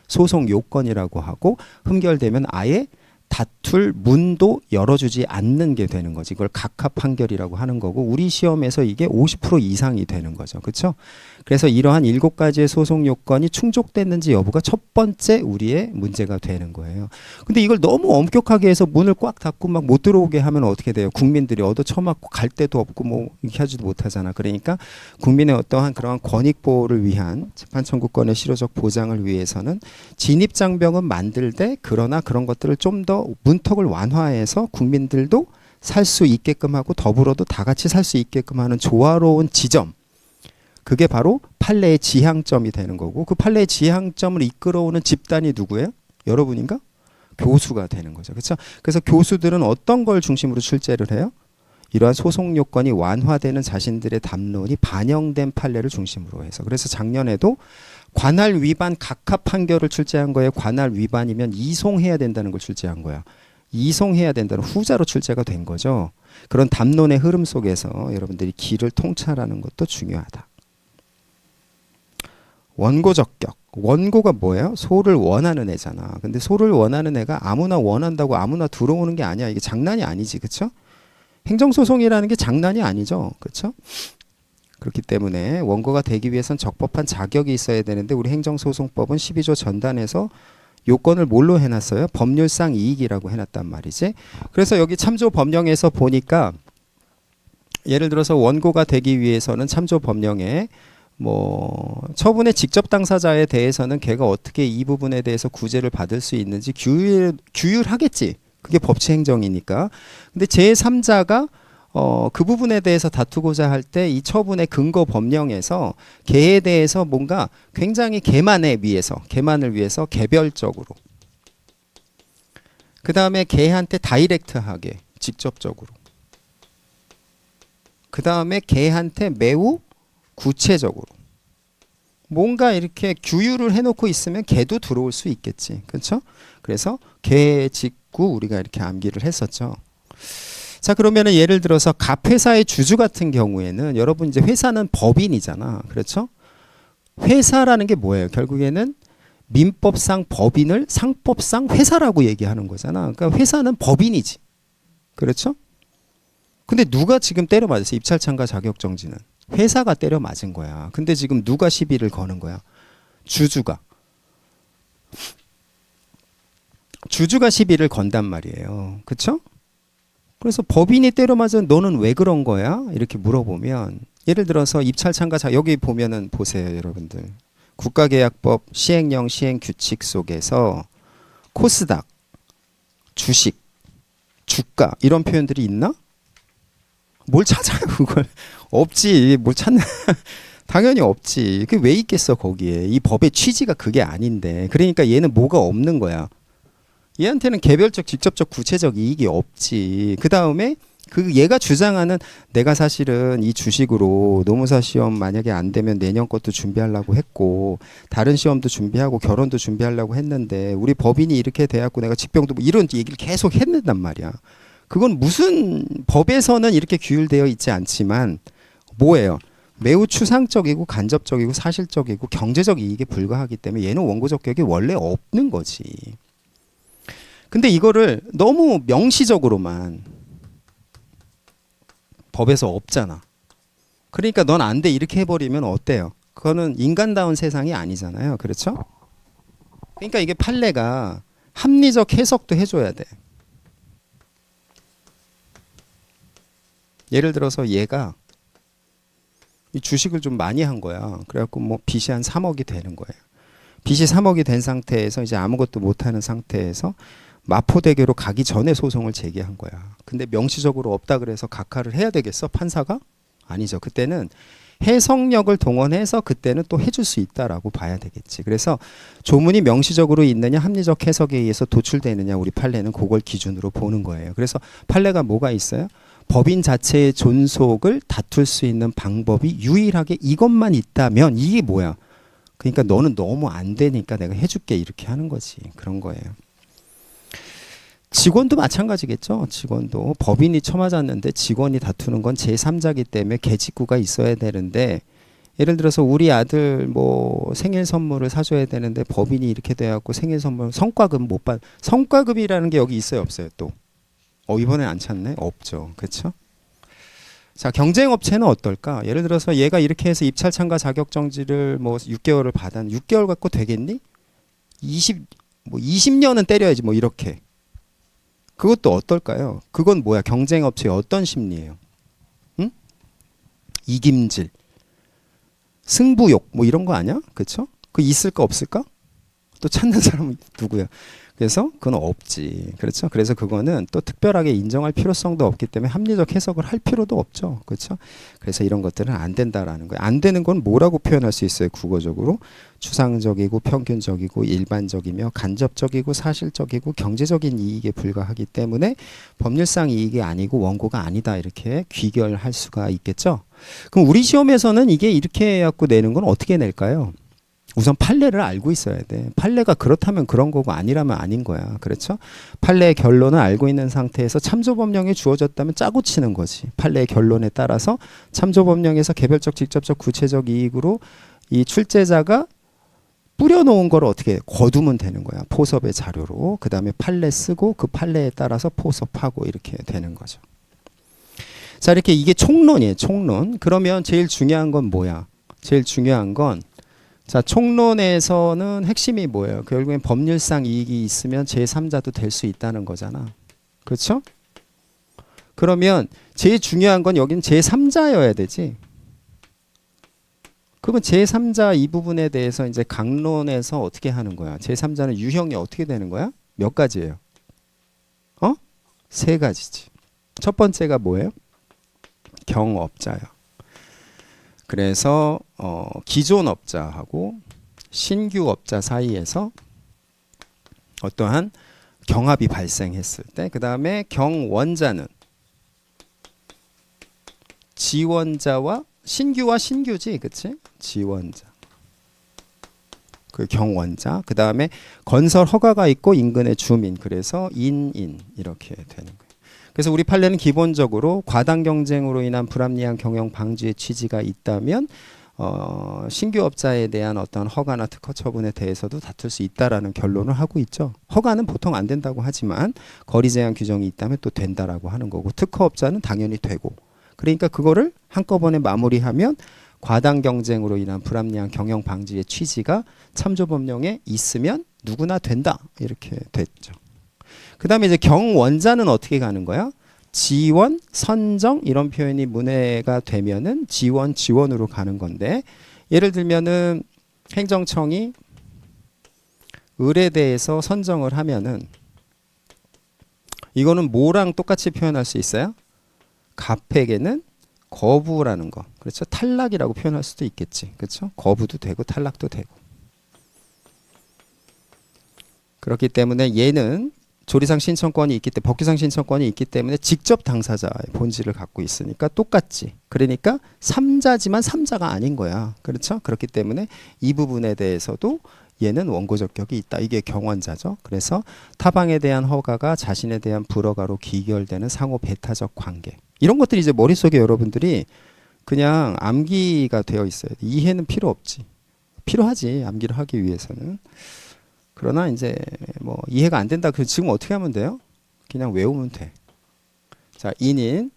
소송 요건이라고 하고 흠결되면 아예 다툴 문도 열어주지 않는 게 되는 거지. 이걸 각하 판결이라고 하는 거고 우리 시험에서 이게 50% 이상이 되는 거죠. 그렇죠? 그래서 이러한 7가지의 소송 요건이 충족됐는지 여부가 첫 번째 우리의 문제가 되는 거예요. 근데 이걸 너무 엄격하게 해서 문을 꽉 닫고 막 못 들어오게 하면 어떻게 돼요? 국민들이 얻어쳐맞고 갈 데도 없고 뭐 이렇게 하지도 못하잖아. 그러니까 국민의 어떠한 그러한 권익 보호를 위한 재판 청구권의 실효적 보장을 위해서는 진입 장벽은 만들되 그러나 그런 것들을 좀 더 문턱을 완화해서 국민들도 살 수 있게끔 하고 더불어도 다 같이 살 수 있게끔 하는 조화로운 지점. 그게 바로 판례의 지향점이 되는 거고 그 판례의 지향점을 이끌어오는 집단이 누구예요? 여러분인가? 교수가 되는 거죠. 그렇죠? 그래서 교수들은 어떤 걸 중심으로 출제를 해요? 이러한 소송 요건이 완화되는 자신들의 담론이 반영된 판례를 중심으로 해서 그래서 작년에도 관할 위반 각하 판결을 출제한 거에 관할 위반이면 이송해야 된다는 걸 출제한 거야. 이송해야 된다는 후자로 출제가 된 거죠. 그런 담론의 흐름 속에서 여러분들이 기를 통찰하는 것도 중요하다. 원고 적격. 원고가 뭐예요? 소를 원하는 애잖아. 근데 소를 원하는 애가 아무나 원한다고 아무나 들어오는 게 아니야. 이게 장난이 아니지. 그렇죠? 행정소송이라는 게 장난이 아니죠. 그렇죠? 그렇기 때문에 원고가 되기 위해선 적법한 자격이 있어야 되는데 우리 행정소송법은 12조 전단에서 요건을 뭘로 해놨어요? 법률상 이익이라고 해놨단 말이지. 그래서 여기 참조 법령에서 보니까 예를 들어서 원고가 되기 위해서는 참조 법령에 뭐 처분의 직접 당사자에 대해서는 걔가 어떻게 이 부분에 대해서 구제를 받을 수 있는지 규율하겠지. 그게 법치행정이니까. 근데 제3자가 그 부분에 대해서 다투고자 할 때 이 처분의 근거 법령에서 걔에 대해서 뭔가 굉장히 걔만을 위해서 개별적으로 그 다음에 걔한테 다이렉트하게 직접적으로 그 다음에 걔한테 매우 구체적으로 뭔가 이렇게 규율을 해놓고 있으면 걔도 들어올 수 있겠지. 그렇죠? 그래서 걔 직구 우리가 이렇게 암기를 했었죠. 자, 그러면은 예를 들어서 갑회사의 주주 같은 경우에는 여러분 이제 회사는 법인이잖아. 그렇죠? 회사라는 게 뭐예요? 결국에는 민법상 법인을 상법상 회사라고 얘기하는 거잖아. 그러니까 회사는 법인이지. 그렇죠? 근데 누가 지금 때려 맞았어? 입찰창가 자격정지는. 회사가 때려 맞은 거야. 근데 지금 누가 시비를 거는 거야? 주주가. 주주가 시비를 건단 말이에요. 그렇죠? 그래서 법인이 때려 맞은 너는 왜 그런 거야? 이렇게 물어보면 예를 들어서 입찰창가 여기 보면은 보세요, 여러분들. 국가계약법 시행령 시행규칙 속에서 코스닥, 주식, 주가 이런 표현들이 있나? 뭘 찾아요, 그걸? 없지. 뭘 찾나? 당연히 없지. 그게 왜 있겠어, 거기에. 이 법의 취지가 그게 아닌데. 그러니까 얘는 뭐가 없는 거야. 얘한테는 개별적, 직접적, 구체적 이익이 없지. 그 다음에 얘가 주장하는 내가 사실은 이 주식으로 노무사 시험 만약에 안 되면 내년 것도 준비하려고 했고 다른 시험도 준비하고 결혼도 준비하려고 했는데 우리 법인이 이렇게 돼갖고 내가 직병도 뭐 이런 얘기를 계속 했는단 말이야. 그건 무슨 법에서는 이렇게 규율되어 있지 않지만 뭐예요? 매우 추상적이고 간접적이고 사실적이고 경제적 이익에 불과하기 때문에 얘는 원고적 격이 원래 없는 거지. 근데 이거를 너무 명시적으로만 법에서 없잖아. 그러니까 넌 안 돼 이렇게 해버리면 어때요? 그거는 인간다운 세상이 아니잖아요. 그렇죠? 그러니까 이게 판례가 합리적 해석도 해줘야 돼. 예를 들어서 얘가 이 주식을 좀 많이 한 거야. 그래갖고 뭐 빚이 한 3억이 되는 거예요. 빚이 3억이 된 상태에서 이제 아무것도 못하는 상태에서 마포대교로 가기 전에 소송을 제기한 거야. 근데 명시적으로 없다 그래서 각하를 해야 되겠어? 판사가? 아니죠. 그때는 해석력을 동원해서 그때는 또 해줄 수 있다라고 봐야 되겠지. 그래서 조문이 명시적으로 있느냐 합리적 해석에 의해서 도출되느냐 우리 판례는 그걸 기준으로 보는 거예요. 그래서 판례가 뭐가 있어요? 법인 자체의 존속을 다툴 수 있는 방법이 유일하게 이것만 있다면 이게 뭐야? 그러니까 너는 너무 안 되니까 내가 해줄게 이렇게 하는 거지. 그런 거예요. 직원도 마찬가지겠죠. 직원도 법인이 처맞았는데 직원이 다투는 건 제3자기 때문에 계직구가 있어야 되는데 예를 들어서 우리 아들 뭐 생일 선물을 사줘야 되는데 법인이 이렇게 돼갖고 생일 선물 성과급 못 받. 성과급이라는 게 여기 있어요, 없어요? 또 이번엔 안 찾네. 없죠, 그렇죠? 자, 경쟁업체는 어떨까? 예를 들어서 얘가 이렇게 해서 입찰 참가 자격 정지를 뭐 6개월을 받았는데 6개월 갖고 되겠니? 20년은 때려야지 뭐 이렇게. 그것도 어떨까요? 그건 뭐야? 경쟁업체의 어떤 심리예요? 응? 이김질, 승부욕 뭐 이런 거 아니야? 그렇죠? 그 있을까 없을까? 또 찾는 사람은 누구야? 그래서 그건 없지. 그렇죠? 그래서 그거는 또 특별하게 인정할 필요성도 없기 때문에 합리적 해석을 할 필요도 없죠. 그렇죠? 그래서 이런 것들은 안 된다라는 거예요. 안 되는 건 뭐라고 표현할 수 있어요? 국어적으로 추상적이고 평균적이고 일반적이며 간접적이고 사실적이고 경제적인 이익에 불과하기 때문에 법률상 이익이 아니고 원고가 아니다 이렇게 귀결할 수가 있겠죠. 그럼 우리 시험에서는 이게 이렇게 해갖고 내는 건 어떻게 낼까요? 우선 판례를 알고 있어야 돼. 판례가 그렇다면 그런 거고 아니라면 아닌 거야. 그렇죠? 판례의 결론을 알고 있는 상태에서 참조법령에 주어졌다면 짜고 치는 거지. 판례의 결론에 따라서 참조법령에서 개별적, 직접적, 구체적 이익으로 이 출제자가 뿌려놓은 걸 어떻게 거두면 되는 거야. 포섭의 자료로. 그 다음에 판례 쓰고 그 판례에 따라서 포섭하고 이렇게 되는 거죠. 자, 이렇게 이게 총론이에요. 총론. 그러면 제일 중요한 건 뭐야? 제일 중요한 건 자, 총론에서는 핵심이 뭐예요? 결국엔 법률상 이익이 있으면 제3자도 될 수 있다는 거잖아. 그렇죠? 그러면 제일 중요한 건 여긴 제3자여야 되지. 그러면 제3자 이 부분에 대해서 이제 강론에서 어떻게 하는 거야? 제3자는 유형이 어떻게 되는 거야? 몇 가지예요? 세 가지지. 첫 번째가 뭐예요? 경업자요. 그래서 기존 업자하고 신규 업자 사이에서 어떠한 경합이 발생했을 때, 그 다음에 경원자는 지원자와 신규와 신규지, 그치? 지원자. 그 경원자. 그 다음에 건설 허가가 있고 인근의 주민. 그래서 인인 이렇게 되는 거예요. 그래서 우리 판례는 기본적으로 과당 경쟁으로 인한 불합리한 경영 방지의 취지가 있다면 신규 업자에 대한 어떤 허가나 특허 처분에 대해서도 다툴 수 있다라는 결론을 하고 있죠. 허가는 보통 안 된다고 하지만 거리 제한 규정이 있다면 또 된다라고 하는 거고 특허 업자는 당연히 되고 그러니까 그거를 한꺼번에 마무리하면 과당 경쟁으로 인한 불합리한 경영 방지의 취지가 참조법령에 있으면 누구나 된다 이렇게 됐죠. 그 다음에 이제 경원자는 어떻게 가는 거야? 지원, 선정 이런 표현이 문해가 되면은 지원, 지원으로 가는 건데 예를 들면은 행정청이 을에 대해서 선정을 하면은 이거는 뭐랑 똑같이 표현할 수 있어요? 갑에게는 거부라는 거. 그렇죠? 탈락이라고 표현할 수도 있겠지. 그렇죠? 거부도 되고 탈락도 되고. 그렇기 때문에 얘는 조리상 신청권이 있기 때문에 법규상 신청권이 있기 때문에 직접 당사자의 본질을 갖고 있으니까 똑같지. 그러니까 3자지만 3자가 아닌 거야. 그렇죠? 그렇기 때문에 이 부분에 대해서도 얘는 원고적 격이 있다. 이게 경원자죠. 그래서 타방에 대한 허가가 자신에 대한 불허가로 기결되는 상호 배타적 관계. 이런 것들이 이제 머릿속에 여러분들이 그냥 암기가 되어 있어요. 이해는 필요 없지. 필요하지. 암기를 하기 위해서는. 그러나 이제 뭐 이해가 안 된다. 그럼 지금 어떻게 하면 돼요? 그냥 외우면 돼. 자, 인인.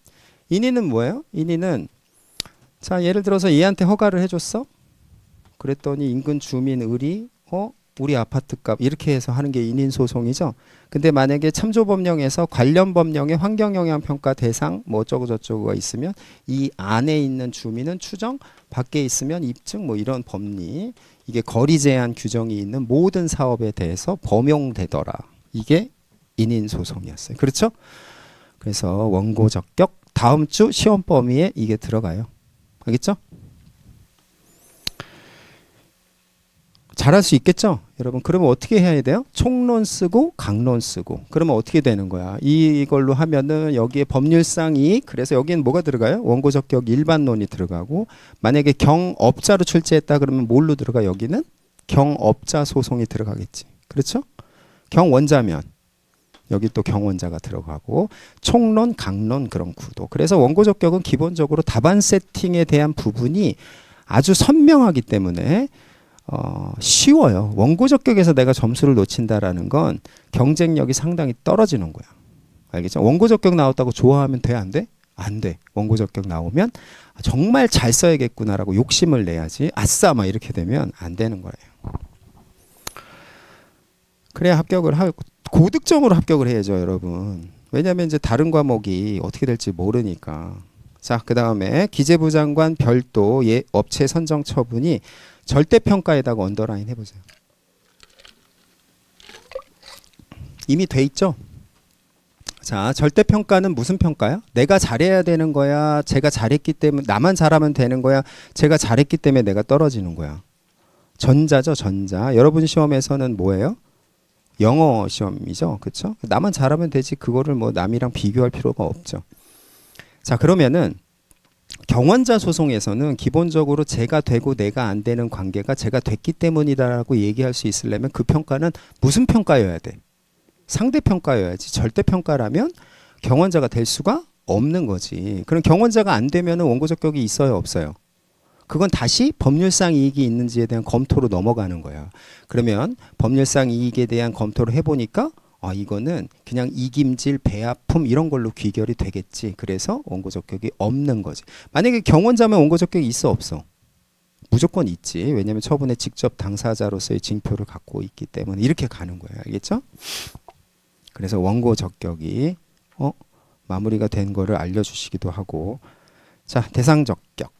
인인은 뭐예요? 인인은 자, 예를 들어서 얘한테 허가를 해줬어. 그랬더니 인근 주민 을이 우리 아파트 값 이렇게 해서 하는 게 인인 소송이죠. 근데 만약에 참조법령에서 관련 법령의 환경영향평가 대상 뭐 어쩌고 저쩌고가 있으면 이 안에 있는 주민은 추정, 밖에 있으면 입증 뭐 이런 법리 이게 거리 제한 규정이 있는 모든 사업에 대해서 범용되더라. 이게 인인 소송이었어요. 그렇죠? 그래서 원고 적격 다음 주 시험 범위에 이게 들어가요. 알겠죠? 잘할 수 있겠죠? 여러분 그러면 어떻게 해야 돼요? 총론 쓰고 강론 쓰고 그러면 어떻게 되는 거야? 이걸로 하면은 여기에 법률상 이익 그래서 여기는 뭐가 들어가요? 원고 적격 일반론이 들어가고 만약에 경업자로 출제했다 그러면 뭘로 들어가? 여기는 경업자 소송이 들어가겠지. 그렇죠? 경원자면 여기 또 경원자가 들어가고 총론 강론 그런 구도. 그래서 원고 적격은 기본적으로 답안 세팅에 대한 부분이 아주 선명하기 때문에 쉬워요. 원고 적격에서 내가 점수를 놓친다라는 건 경쟁력이 상당히 떨어지는 거야. 알겠죠? 원고 적격 나왔다고 좋아하면 돼? 안 돼? 안 돼. 원고 적격 나오면 정말 잘 써야겠구나라고 욕심을 내야지. 아싸 막 이렇게 되면 안 되는 거예요. 그래야 합격을 하고 고득점으로 합격을 해야죠, 여러분. 왜냐하면 이제 다른 과목이 어떻게 될지 모르니까. 자, 그 다음에 기재부 장관 별도 업체 선정 처분이 절대평가에다가 언더라인 해보세요. 이미 돼 있죠? 자, 절대평가는 무슨 평가야? 내가 잘해야 되는 거야? 제가 잘했기 때문에 나만 잘하면 되는 거야? 제가 잘했기 때문에 내가 떨어지는 거야? 전자죠, 전자. 여러분 시험에서는 뭐예요? 영어 시험이죠. 그렇죠? 나만 잘하면 되지 그거를 뭐 남이랑 비교할 필요가 없죠. 자, 그러면은 경원자 소송에서는 기본적으로 제가 되고 내가 안 되는 관계가 제가 됐기 때문이다라고 얘기할 수 있으려면 그 평가는 무슨 평가여야 돼? 상대평가여야지. 절대평가라면 경원자가 될 수가 없는 거지. 그럼 경원자가 안 되면 원고 적격이 있어요? 없어요? 그건 다시 법률상 이익이 있는지에 대한 검토로 넘어가는 거야. 그러면 법률상 이익에 대한 검토를 해보니까 이거는 그냥 이김질, 배아픔 이런 걸로 귀결이 되겠지. 그래서 원고 적격이 없는 거지. 만약에 경원자면 원고 적격이 있어 없어? 무조건 있지. 왜냐하면 처분에 직접 당사자로서의 징표를 갖고 있기 때문에 이렇게 가는 거예요. 알겠죠? 그래서 원고 적격이 마무리가 된 거를 알려주시기도 하고 자, 대상 적격.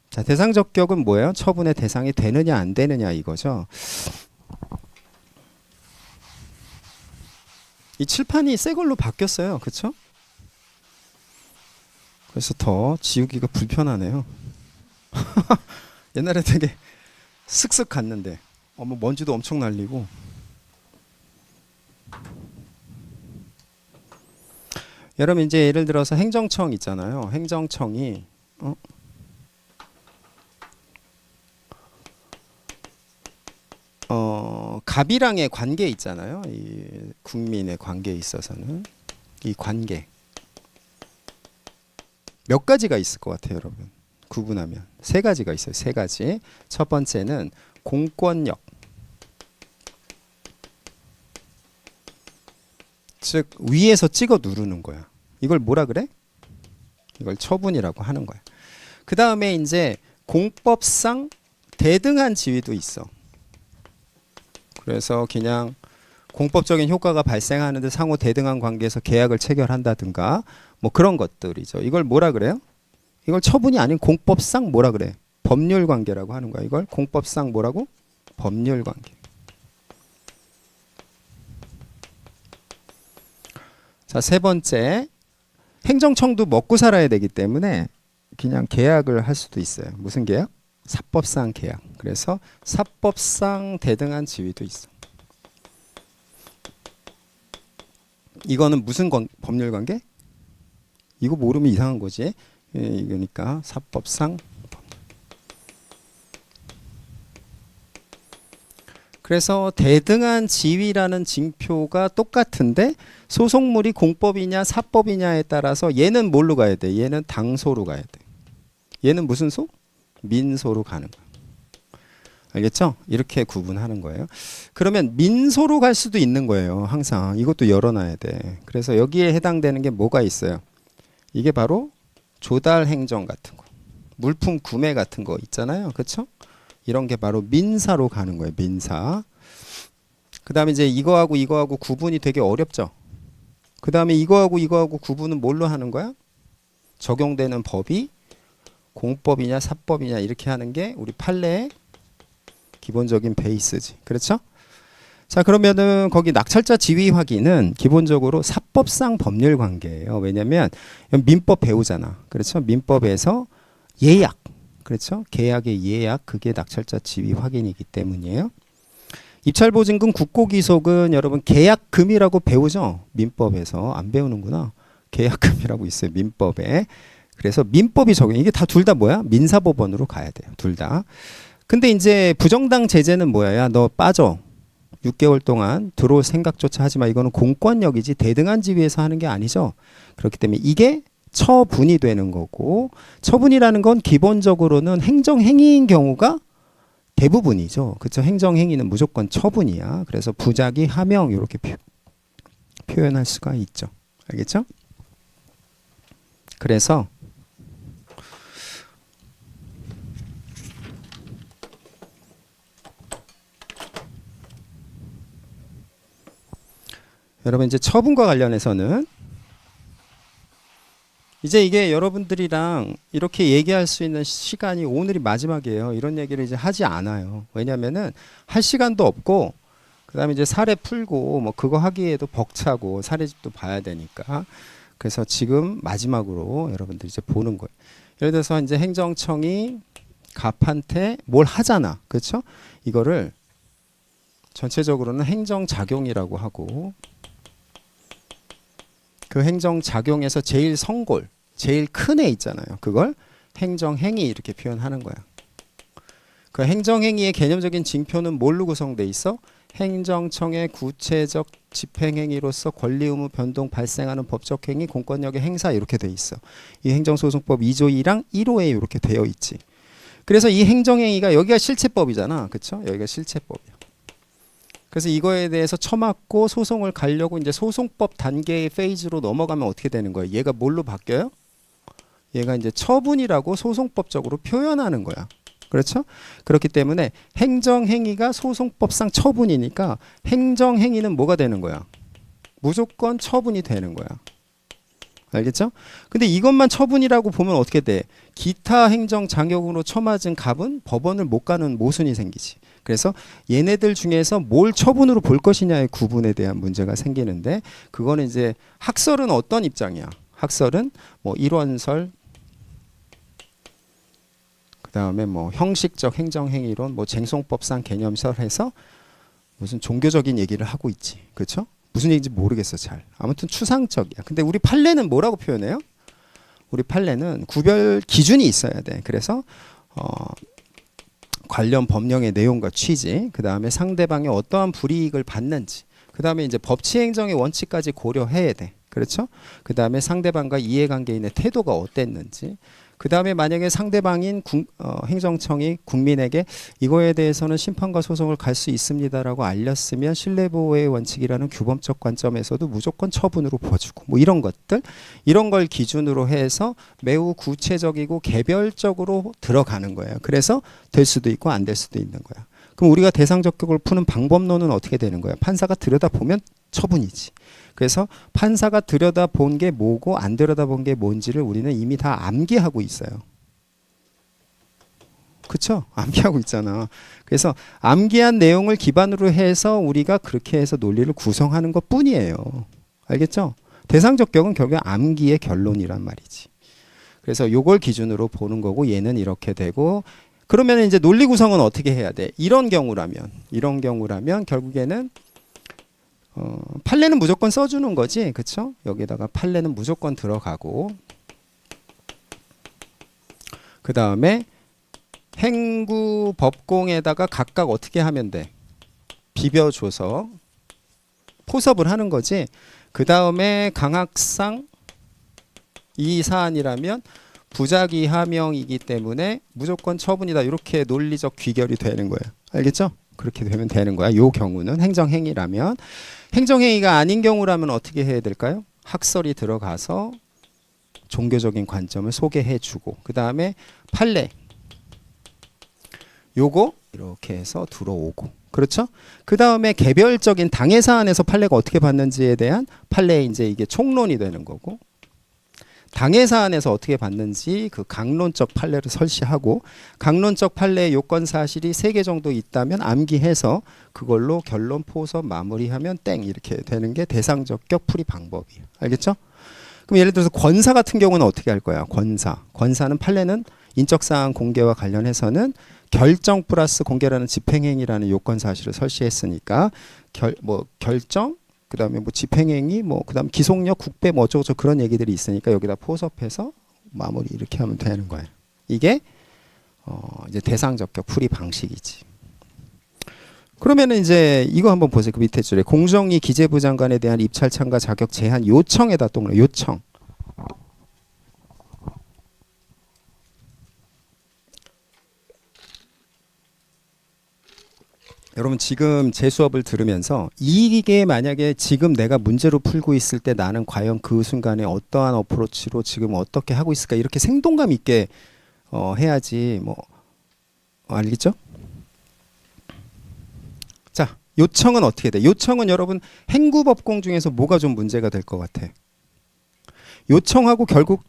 자, 대상 적격은 뭐예요? 처분의 대상이 되느냐 안 되느냐 이거죠. 이 칠판이 새 걸로 바뀌었어요. 그렇죠? 그래서 더 지우기가 불편하네요. 옛날에 되게 슥슥 갔는데 뭐 먼지도 엄청 날리고 여러분 이제 예를 들어서 행정청 있잖아요. 행정청이 갑이랑의 관계 있잖아요. 이 국민의 관계에 있어서는 이 관계 몇 가지가 있을 것 같아요, 여러분. 구분하면 세 가지가 있어요. 세 가지. 첫 번째는 공권력, 즉 위에서 찍어 누르는 거야. 이걸 뭐라 그래? 이걸 처분이라고 하는 거야. 그 다음에 이제 공법상 대등한 지위도 있어. 그래서 그냥 공법적인 효과가 발생하는데 상호 대등한 관계에서 계약을 체결한다든가 뭐 그런 것들이죠. 이걸 뭐라 그래요? 이걸 처분이 아닌 공법상 뭐라 그래? 법률 관계라고 하는 거야. 이걸 공법상 뭐라고? 법률 관계. 자, 세 번째. 행정청도 먹고 살아야 되기 때문에 그냥 계약을 할 수도 있어요. 무슨 계약? 사법상 계약. 그래서 사법상 대등한 지위도 있어. 이거는 무슨 법률 관계? 이거 모르면 이상한 거지. 예, 이거니까 사법상. 그래서 대등한 지위라는 징표가 똑같은데 소송물이 공법이냐 사법이냐에 따라서 얘는 뭘로 가야 돼? 얘는 당소로 가야 돼. 얘는 무슨 소? 민소로 가는 거야. 알겠죠? 이렇게 구분하는 거예요. 그러면 민소로 갈 수도 있는 거예요. 항상 이것도 열어놔야 돼. 그래서 여기에 해당되는 게 뭐가 있어요? 이게 바로 조달 행정 같은 거, 물품 구매 같은 거 있잖아요. 그렇죠? 이런 게 바로 민사로 가는 거예요. 민사. 그 다음에 이제 이거하고 구분이 되게 어렵죠. 그 다음에 이거하고 구분은 뭘로 하는 거야? 적용되는 법이 공법이냐 사법이냐 이렇게 하는 게 우리 판례의 기본적인 베이스지. 그렇죠? 자, 그러면은 거기 낙찰자 지위 확인은 기본적으로 사법상 법률 관계예요. 왜냐면 민법 배우잖아. 그렇죠? 민법에서 예약, 그렇죠? 계약의 예약, 그게 낙찰자 지위 확인이기 때문이에요. 입찰보증금 국고기속은 여러분 계약금이라고 배우죠? 민법에서 안 배우는구나. 계약금이라고 있어요. 민법에. 그래서 민법이 적용. 이게 다 둘 다 뭐야? 민사법원으로 가야 돼요. 둘 다. 근데 이제 부정당 제재는 뭐야? 야, 너 빠져. 6개월 동안 들어올 생각조차 하지 마. 이거는 공권력이지 대등한 지위에서 하는 게 아니죠. 그렇기 때문에 이게 처분이 되는 거고, 처분이라는 건 기본적으로는 행정행위인 경우가 대부분이죠. 그렇죠? 행정행위는 무조건 처분이야. 그래서 부작위, 하명 이렇게 표현할 수가 있죠. 알겠죠? 그래서 여러분 이제 처분과 관련해서는 이제 이게 여러분들이랑 이렇게 얘기할 수 있는 시간이 오늘이 마지막이에요. 이런 얘기를 이제 하지 않아요. 왜냐면은 할 시간도 없고, 그 다음에 이제 사례 풀고 뭐 그거 하기에도 벅차고 사례집도 봐야 되니까. 그래서 지금 마지막으로 여러분들이 이제 보는 거예요. 예를 들어서 이제 행정청이 갑한테 뭘 하잖아. 그렇죠? 이거를 전체적으로는 행정작용이라고 하고, 그 행정작용에서 제일 성골, 제일 큰 애 있잖아요. 그걸 행정행위 이렇게 표현하는 거야. 그 행정행위의 개념적인 징표는 뭘로 구성돼 있어? 행정청의 구체적 집행행위로서 권리 의무 변동 발생하는 법적 행위, 공권력의 행사 이렇게 돼 있어. 이 행정소송법 2조 2랑 1호에 이렇게 되어 있지. 그래서 이 행정행위가 여기가 실체법이잖아. 그렇죠? 여기가 실체법이야. 그래서 이거에 대해서 처맞고 소송을 가려고 이제 소송법 단계의 페이지로 넘어가면 어떻게 되는 거예요? 얘가 뭘로 바뀌어요? 얘가 이제 처분이라고 소송법적으로 표현하는 거야. 그렇죠? 그렇기 때문에 행정행위가 소송법상 처분이니까 행정행위는 뭐가 되는 거야? 무조건 처분이 되는 거야. 알겠죠? 근데 이것만 처분이라고 보면 어떻게 돼? 기타 행정 장역으로 처맞은 갑은 법원을 못 가는 모순이 생기지. 그래서 얘네들 중에서 뭘 처분으로 볼 것이냐의 구분에 대한 문제가 생기는데, 그거는 이제 학설은 어떤 입장이야? 학설은 뭐 일원설, 그 다음에 뭐 형식적 행정행위론, 뭐 쟁송법상 개념설 해서 무슨 종교적인 얘기를 하고 있지. 그렇죠? 무슨 얘기인지 모르겠어 잘. 아무튼 추상적이야. 근데 우리 판례는 뭐라고 표현해요? 우리 판례는 구별 기준이 있어야 돼. 그래서 관련 법령의 내용과 취지, 그 다음에 상대방이 어떠한 불이익을 받는지, 그 다음에 이제 법치행정의 원칙까지 고려해야 돼. 그렇죠? 그 다음에 상대방과 이해관계인의 태도가 어땠는지, 그 다음에 만약에 상대방인 행정청이 국민에게 이거에 대해서는 심판과 소송을 갈 수 있습니다라고 알렸으면 신뢰보호의 원칙이라는 규범적 관점에서도 무조건 처분으로 보여주고, 뭐 이런 것들, 이런 걸 기준으로 해서 매우 구체적이고 개별적으로 들어가는 거예요. 그래서 될 수도 있고 안 될 수도 있는 거야. 그럼 우리가 대상적격을 푸는 방법론은 어떻게 되는 거야? 판사가 들여다보면 처분이지. 그래서 판사가 들여다본 게 뭐고 안 들여다본 게 뭔지를 우리는 이미 다 암기하고 있어요. 그쵸? 암기하고 있잖아. 그래서 암기한 내용을 기반으로 해서 우리가 그렇게 해서 논리를 구성하는 것 뿐이에요. 알겠죠? 대상적격은 결국 암기의 결론이란 말이지. 그래서 요걸 기준으로 보는 거고 얘는 이렇게 되고 그러면 이제 논리 구성은 어떻게 해야 돼? 이런 경우라면 결국에는 판례는 무조건 써주는 거지. 그쵸? 여기다가 판례는 무조건 들어가고 그 다음에 행구 법공에다가 각각 어떻게 하면 돼? 비벼줘서 포섭을 하는 거지. 그 다음에 강학상 이 사안이라면 부작위 하명이기 때문에 무조건 처분이다. 이렇게 논리적 귀결이 되는 거예요. 알겠죠? 그렇게 되면 되는 거야. 요 경우는 행정행위라면. 행정행위가 아닌 경우라면 어떻게 해야 될까요? 학설이 들어가서 종교적인 관점을 소개해주고 그 다음에 판례 요거 이렇게 해서 들어오고 그렇죠? 그 다음에 개별적인 당해 사안에서 판례가 어떻게 받는지에 대한 판례 이제 이게 총론이 되는 거고 당해 사안에서 어떻게 받는지 그 강론적 판례를 설시하고 강론적 판례의 요건 사실이 3개 정도 있다면 암기해서 그걸로 결론 포섭 마무리하면 땡 이렇게 되는 게 대상적격 풀이 방법이에요. 알겠죠? 그럼 예를 들어서 권사 같은 경우는 어떻게 할 거야? 권사는 판례는 인적사항 공개와 관련해서는 결정 플러스 공개라는 집행행위라는 요건 사실을 설시했으니까 결정 그다음에 뭐 집행행위 그다음 기속력 국배 어쩌고저쩌고 그런 얘기들이 있으니까 여기다 포섭해서 마무리 이렇게 하면 되는 거예요. 이게 이제 대상적격 풀이 방식이지. 그러면은 이제 이거 한번 보세요. 그 밑에 줄에 공정위 기재부 장관에 대한 입찰 참가 자격 제한 요청에다 동그라 요청. 여러분 지금 제 수업을 들으면서 이게 만약에 지금 내가 문제로 풀고 있을 때 나는 과연 그 순간에 어떠한 어프로치로 지금 어떻게 하고 있을까 이렇게 생동감 있게 해야지 알겠죠? 자 요청은 어떻게 돼? 요청은 여러분 행구법공 중에서 뭐가 좀 문제가 될 것 같아? 요청하고 결국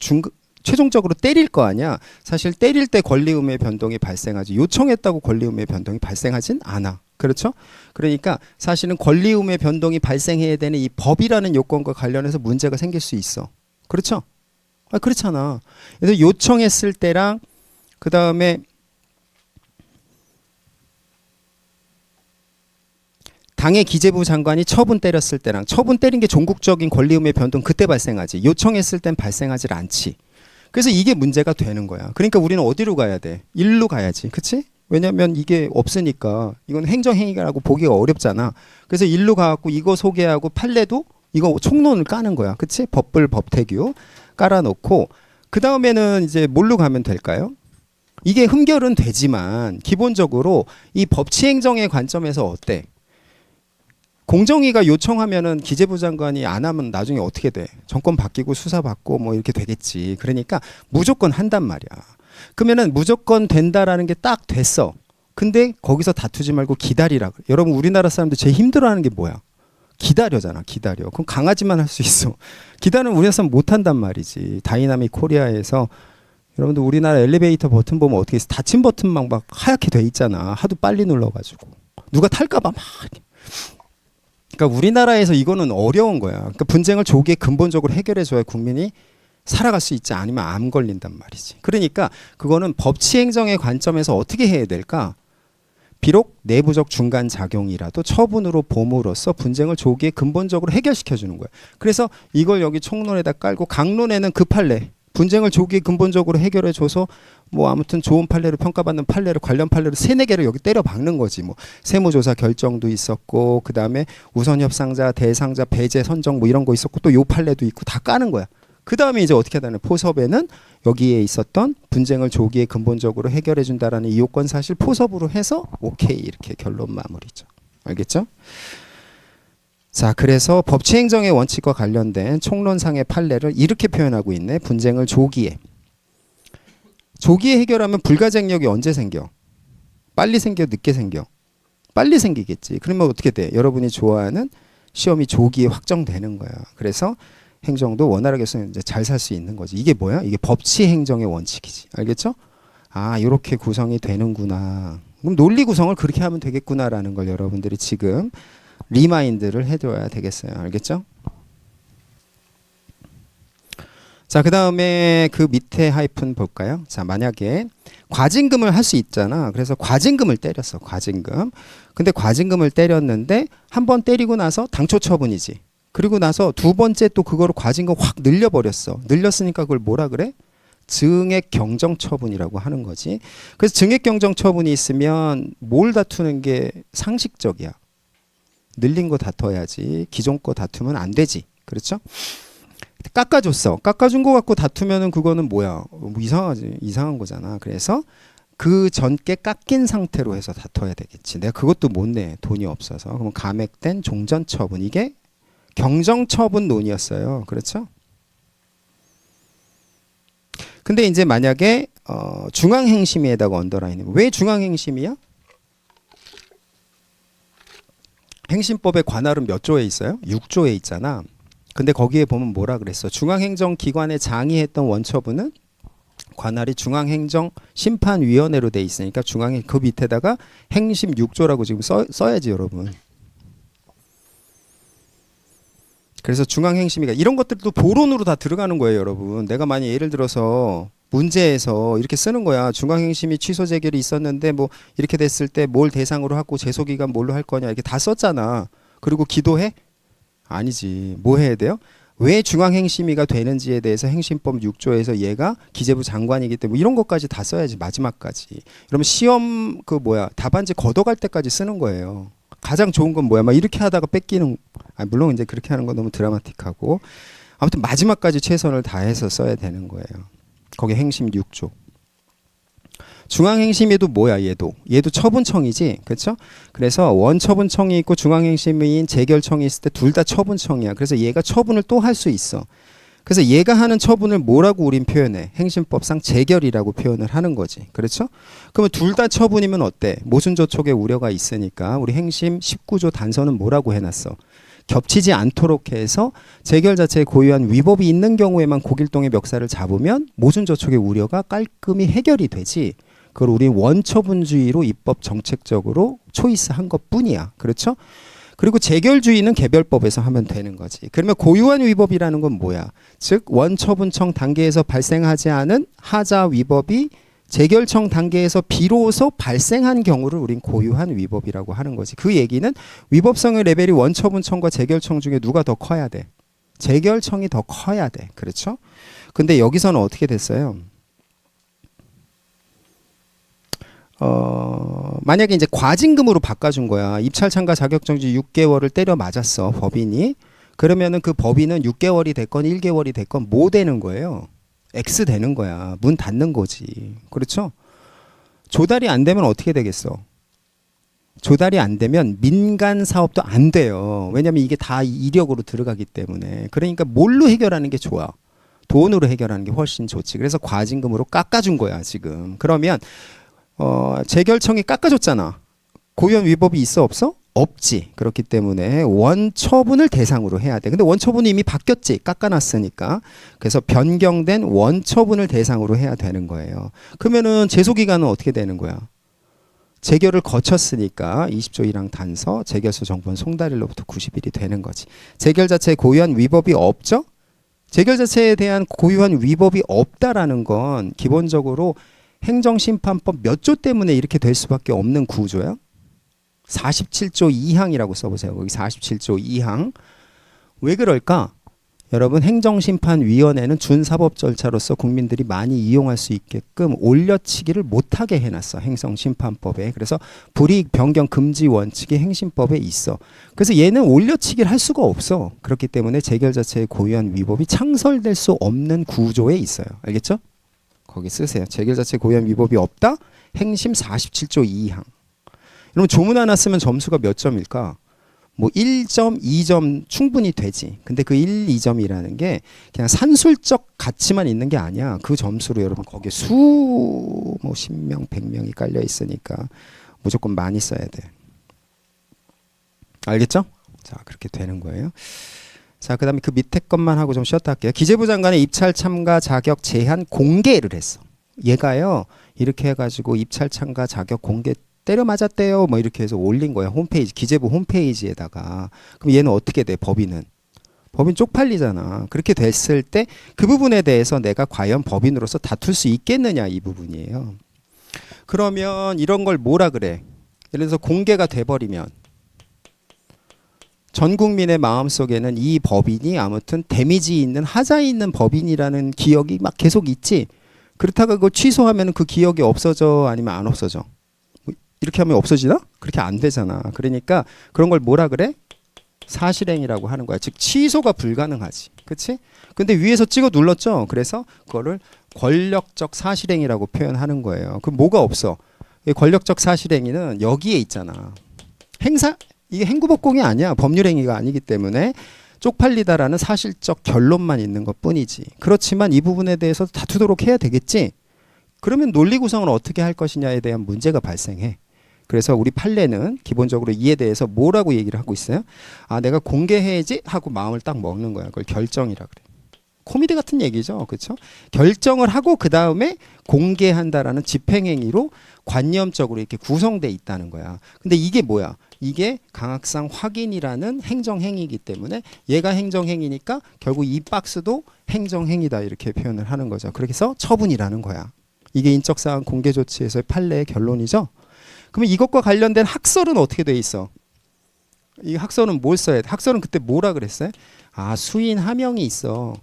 최종적으로 때릴 거 아니야. 사실 때릴 때 권리의무의 변동이 발생하지 요청했다고 권리의무의 변동이 발생하진 않아. 그렇죠? 그러니까 사실은 권리의무의 변동이 발생해야 되는 이 법이라는 요건과 관련해서 문제가 생길 수 있어. 그렇죠? 그렇잖아. 그래서 요청했을 때랑 그 다음에 당의 기재부 장관이 처분 때렸을 때랑 처분 때린 게 종국적인 권리의무의 변동 그때 발생하지. 요청했을 땐 발생하지 않지. 그래서 이게 문제가 되는 거야. 그러니까 우리는 어디로 가야 돼? 일로 가야지. 그치? 왜냐면 이게 없으니까 이건 행정행위라고 보기가 어렵잖아. 그래서 일로 가갖고 이거 소개하고 판례도 이거 총론을 까는 거야. 그치? 법불 법태규 깔아놓고 그 다음에는 이제 뭘로 가면 될까요? 이게 흠결은 되지만 기본적으로 이 법치행정의 관점에서 어때? 공정위가 요청하면은 기재부 장관이 안 하면 나중에 어떻게 돼? 정권 바뀌고 수사받고 이렇게 되겠지. 그러니까 무조건 한단 말이야. 그러면은 무조건 된다라는 게 딱 됐어. 근데 거기서 다투지 말고 기다리라. 여러분 우리나라 사람들 제일 힘들어하는 게 뭐야? 기다려잖아. 기다려. 그럼 강아지만 할 수 있어. 기다리는 우리나라 사람 못 한단 말이지. 다이나믹 코리아에서 여러분들 우리나라 엘리베이터 버튼 보면 어떻게 닫힌 버튼만 막 하얗게 돼 있잖아. 하도 빨리 눌러가지고 누가 탈까봐 막. 그러니까 우리나라에서 이거는 어려운 거야. 그러니까 분쟁을 조기에 근본적으로 해결해줘야 국민이 살아갈 수 있지 않으면 암 걸린단 말이지. 그러니까 그거는 법치행정의 관점에서 어떻게 해야 될까? 비록 내부적 중간 작용이라도 처분으로 봄으로써 분쟁을 조기에 근본적으로 해결시켜 주는 거야. 그래서 이걸 여기 총론에다 깔고 강론에는 그 판례 분쟁을 조기에 근본적으로 해결해 줘서 아무튼 좋은 판례로 평가받는 판례를 관련 판례를 3-4개를 여기 때려 박는 거지. 세무조사 결정도 있었고 그다음에 우선협상자, 대상자, 배제, 선정 이런 거 있었고 또 요 판례도 있고 다 까는 거야. 그다음에 이제 어떻게 하다는 포섭에는 여기에 있었던 분쟁을 조기에 근본적으로 해결해 준다라는 이 요건 사실 포섭으로 해서 오케이 이렇게 결론 마무리죠. 알겠죠? 자, 그래서 법치행정의 원칙과 관련된 총론상의 판례를 이렇게 표현하고 있네. 분쟁을 조기에. 조기에 해결하면 불가쟁력이 언제 생겨? 빨리 생겨, 늦게 생겨? 빨리 생기겠지. 그러면 어떻게 돼? 여러분이 좋아하는 시험이 조기에 확정되는 거야. 그래서 행정도 원활하게 이제 잘 살 수 있는 거지. 이게 뭐야? 이게 법치 행정의 원칙이지. 알겠죠? 아, 이렇게 구성이 되는구나. 그럼 논리 구성을 그렇게 하면 되겠구나라는 걸 여러분들이 지금 리마인드를 해둬야 되겠어요. 알겠죠? 자, 그 다음에 그 밑에 하이픈 볼까요? 자, 만약에 과징금을 할 수 있잖아. 그래서 과징금을 때렸어. 과징금. 근데 과징금을 때렸는데 한 번 때리고 나서 당초 처분이지. 그리고 나서 두 번째 또 그거를 과징금 확 늘려버렸어. 늘렸으니까 그걸 뭐라 그래? 증액 경정 처분이라고 하는 거지. 그래서 증액 경정 처분이 있으면 뭘 다투는 게 상식적이야. 늘린 거 다퉈야지. 기존 거 다투면 안 되지. 그렇죠? 깎아줬어. 깎아준 거 갖고 다투면은 그거는 뭐야? 뭐 이상하지. 이상한 거잖아. 그래서 그 전께 깎인 상태로 해서 다퉈야 되겠지. 내가 그것도 못 내. 돈이 없어서. 그럼 감액된 종전 처분. 이게 경정 처분 논이었어요. 그렇죠? 근데 이제 만약에 중앙행심위에다가 언더라인을. 왜 중앙행심이야? 행심법의 관할은 몇 조에 있어요? 6조에 있잖아. 근데 거기에 보면 뭐라 그랬어? 중앙행정기관에 장의했던 원처분은 관할이 중앙행정심판위원회로 돼 있으니까 중앙행 그 밑에다가 행심 6조라고 지금 써야지 여러분. 그래서 중앙행심위가 이런 것들도 보론으로 다 들어가는 거예요 여러분. 내가 만약 예를 들어서 문제에서 이렇게 쓰는 거야. 중앙행심위 취소 재결이 있었는데 뭐 이렇게 됐을 때 뭘 대상으로 하고 제소기간 뭘로 할 거냐 이렇게 다 썼잖아. 그리고 기도해? 아니지. 뭐 해야 돼요? 왜 중앙행심위가 되는지에 대해서 행심법 6조에서 얘가 기재부 장관이기 때문에 이런 것까지 다 써야지 마지막까지. 그러면 시험 그 뭐야 답안지 걷어갈 때까지 쓰는 거예요. 가장 좋은 건 뭐야? 막 이렇게 하다가 뺏기는. 물론 이제 그렇게 하는 건 너무 드라마틱하고 아무튼 마지막까지 최선을 다해서 써야 되는 거예요. 거기 행심 6조. 중앙행심위도 뭐야 얘도 처분청이지. 그렇죠? 그래서 원처분청이 있고 중앙행심위인 재결청이 있을 때 둘 다 처분청이야. 그래서 얘가 처분을 또 할 수 있어. 그래서 얘가 하는 처분을 뭐라고 우린 표현해? 행심법상 재결이라고 표현을 하는 거지. 그렇죠? 그러면 둘 다 처분이면 어때? 모순조촉의 우려가 있으니까 우리 행심 19조 단서는 뭐라고 해놨어? 겹치지 않도록 해서 재결 자체에 고유한 위법이 있는 경우에만 고길동의 멱살을 잡으면 모순조촉의 우려가 깔끔히 해결이 되지. 그걸 우리 원처분주의로 입법 정책적으로 초이스한 것뿐이야. 그렇죠? 그리고 재결주의는 개별법에서 하면 되는 거지. 그러면 고유한 위법이라는 건 뭐야? 즉 원처분청 단계에서 발생하지 않은 하자 위법이 재결청 단계에서 비로소 발생한 경우를 우린 고유한 위법이라고 하는 거지. 그 얘기는 위법성의 레벨이 원처분청과 재결청 중에 누가 더 커야 돼? 재결청이 더 커야 돼. 그렇죠? 근데 여기서는 어떻게 됐어요? 만약에 이제 과징금으로 바꿔준 거야. 입찰 참가 자격정지 6개월을 때려 맞았어. 법인이. 그러면은 그 법인은 6개월이 됐건 1개월이 됐건 뭐 되는 거예요? X 되는 거야. 문 닫는 거지. 그렇죠? 조달이 안 되면 어떻게 되겠어? 조달이 안 되면 민간 사업도 안 돼요. 왜냐면 이게 다 이력으로 들어가기 때문에. 그러니까 뭘로 해결하는 게 좋아? 돈으로 해결하는 게 훨씬 좋지. 그래서 과징금으로 깎아준 거야, 지금. 그러면 재결청이 깎아줬잖아. 고유한 위법이 있어 없어? 없지. 그렇기 때문에 원처분을 대상으로 해야 돼. 근데 원처분이 이미 바뀌었지. 깎아놨으니까. 그래서 변경된 원처분을 대상으로 해야 되는 거예요. 그러면은 제소기간은 어떻게 되는 거야? 재결을 거쳤으니까 20조 1항 단서 재결소 정본 송달일로부터 90일이 되는 거지. 재결 자체에 고유한 위법이 없죠? 재결 자체에 대한 고유한 위법이 없다라는 건 기본적으로 행정심판법 몇 조 때문에 이렇게 될 수밖에 없는 구조야. 47조 2항이라고 써보세요. 거기 47조 2항. 왜 그럴까? 여러분 행정심판위원회는 준사법 절차로서 국민들이 많이 이용할 수 있게끔 올려치기를 못하게 해놨어. 행정심판법에. 그래서 불이익 변경 금지 원칙이 행심법에 있어. 그래서 얘는 올려치기를 할 수가 없어. 그렇기 때문에 재결 자체의 고유한 위법이 창설될 수 없는 구조에 있어요. 알겠죠? 거기 쓰세요. 재결 자체 고유한 위법이 없다. 행심 47조 2항. 여러분 조문 하나 쓰면 점수가 몇 점일까? 뭐 1점, 2점 충분히 되지. 근데 그 1, 2점이라는 게 그냥 산술적 가치만 있는 게 아니야. 그 점수로 여러분 거기에 뭐 10명, 100명이 깔려 있으니까 무조건 많이 써야 돼. 알겠죠? 자, 그렇게 되는 거예요. 자, 그다음에 그 밑에 것만 하고 좀 쉬었다 할게요. 기재부 장관의 입찰 참가 자격 제한 공개를 했어. 얘가요, 이렇게 해가지고 입찰 참가 자격 공개 때려 맞았대요. 뭐 이렇게 해서 올린 거야. 홈페이지, 기재부 홈페이지에다가. 그럼 얘는 어떻게 돼? 법인은 쪽팔리잖아. 그렇게 됐을 때 그 부분에 대해서 내가 과연 법인으로서 다툴 수 있겠느냐, 이 부분이에요. 그러면 이런 걸 뭐라 그래? 예를 들어서 공개가 돼버리면 전 국민의 마음속에는 이 법인이 아무튼 데미지 있는, 하자 있는 법인이라는 기억이 막 계속 있지. 그렇다고 그걸 취소하면 그 기억이 없어져, 아니면 안 없어져? 이렇게 하면 없어지나? 그렇게 안 되잖아. 그러니까 그런 걸 뭐라 그래? 사실행위라고 하는 거야. 즉 취소가 불가능하지. 그치? 근데 위에서 찍어 눌렀죠. 그래서 그거를 권력적 사실행위라고 표현하는 거예요. 그럼 뭐가 없어? 권력적 사실행위는 여기에 있잖아. 이게 행구법공이 아니야. 법률행위가 아니기 때문에 쪽팔리다라는 사실적 결론만 있는 것 뿐이지. 그렇지만 이 부분에 대해서 다투도록 해야 되겠지. 그러면 논리 구성을 어떻게 할 것이냐에 대한 문제가 발생해. 그래서 우리 판례는 기본적으로 이에 대해서 뭐라고 얘기를 하고 있어요? 아, 내가 공개해야지 하고 마음을 딱 먹는 거야. 그걸 결정이라 그래. 코미디 같은 얘기죠. 그렇죠? 결정을 하고 그 다음에 공개한다라는 집행행위로 관념적으로 이렇게 구성돼 있다는 거야. 근데 이게 뭐야? 이게 강학상 확인이라는 행정행위이기 때문에 얘가 행정행위니까 결국 이 박스도 행정행위다 이렇게 표현을 하는 거죠. 그래서 처분이라는 거야. 이게 인적사항 공개조치에서의 판례의 결론이죠. 그러면 이것과 관련된 학설은 어떻게 돼 있어? 이 학설은 뭘 써야 돼? 학설은 그때 뭐라 그랬어요? 아, 수인 하명이 있어.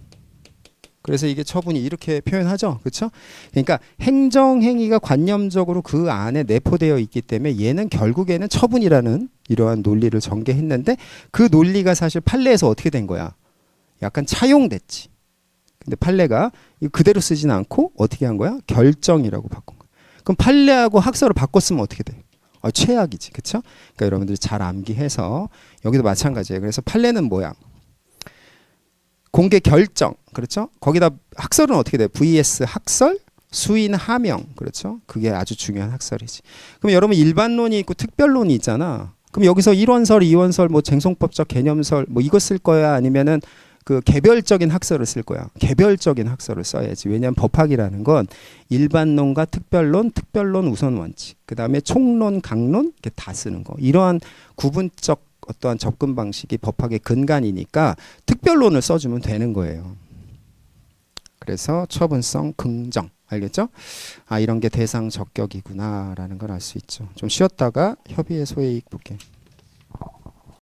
그래서 이게 처분이 이렇게 표현하죠. 그렇죠? 그러니까 행정행위가 관념적으로 그 안에 내포되어 있기 때문에 얘는 결국에는 처분이라는 이러한 논리를 전개했는데 그 논리가 사실 판례에서 어떻게 된 거야? 약간 차용됐지. 근데 판례가 이거 그대로 쓰진 않고 어떻게 한 거야? 결정이라고 바꾼 거야. 그럼 판례하고 학설을 바꿨으면 어떻게 돼? 최악이지. 그렇죠? 그러니까 여러분들이 잘 암기해서 여기도 마찬가지예요. 그래서 판례는 뭐야? 공개 결정. 그렇죠? 거기다 학설은 어떻게 돼? vs 학설, 수인 하명. 그렇죠? 그게 아주 중요한 학설이지. 그럼 여러분 일반론이 있고 특별론이 있잖아. 그럼 여기서 1원설, 2원설, 뭐 쟁송법적 개념설 뭐 이거 쓸 거야? 아니면은 그 개별적인 학설을 쓸 거야. 개별적인 학설을 써야지. 왜냐하면 법학이라는 건 일반론과 특별론, 특별론 우선 원칙, 그 다음에 총론, 강론 이렇게 다 쓰는 거. 이러한 구분적 어떠한 접근 방식이 법학의 근간이니까 특별론을 써주면 되는 거예요. 그래서 처분성 긍정. 알겠죠? 아, 이런 게 대상 적격이구나라는 걸 알 수 있죠. 좀 쉬었다가 협의의 소외이익 볼게요.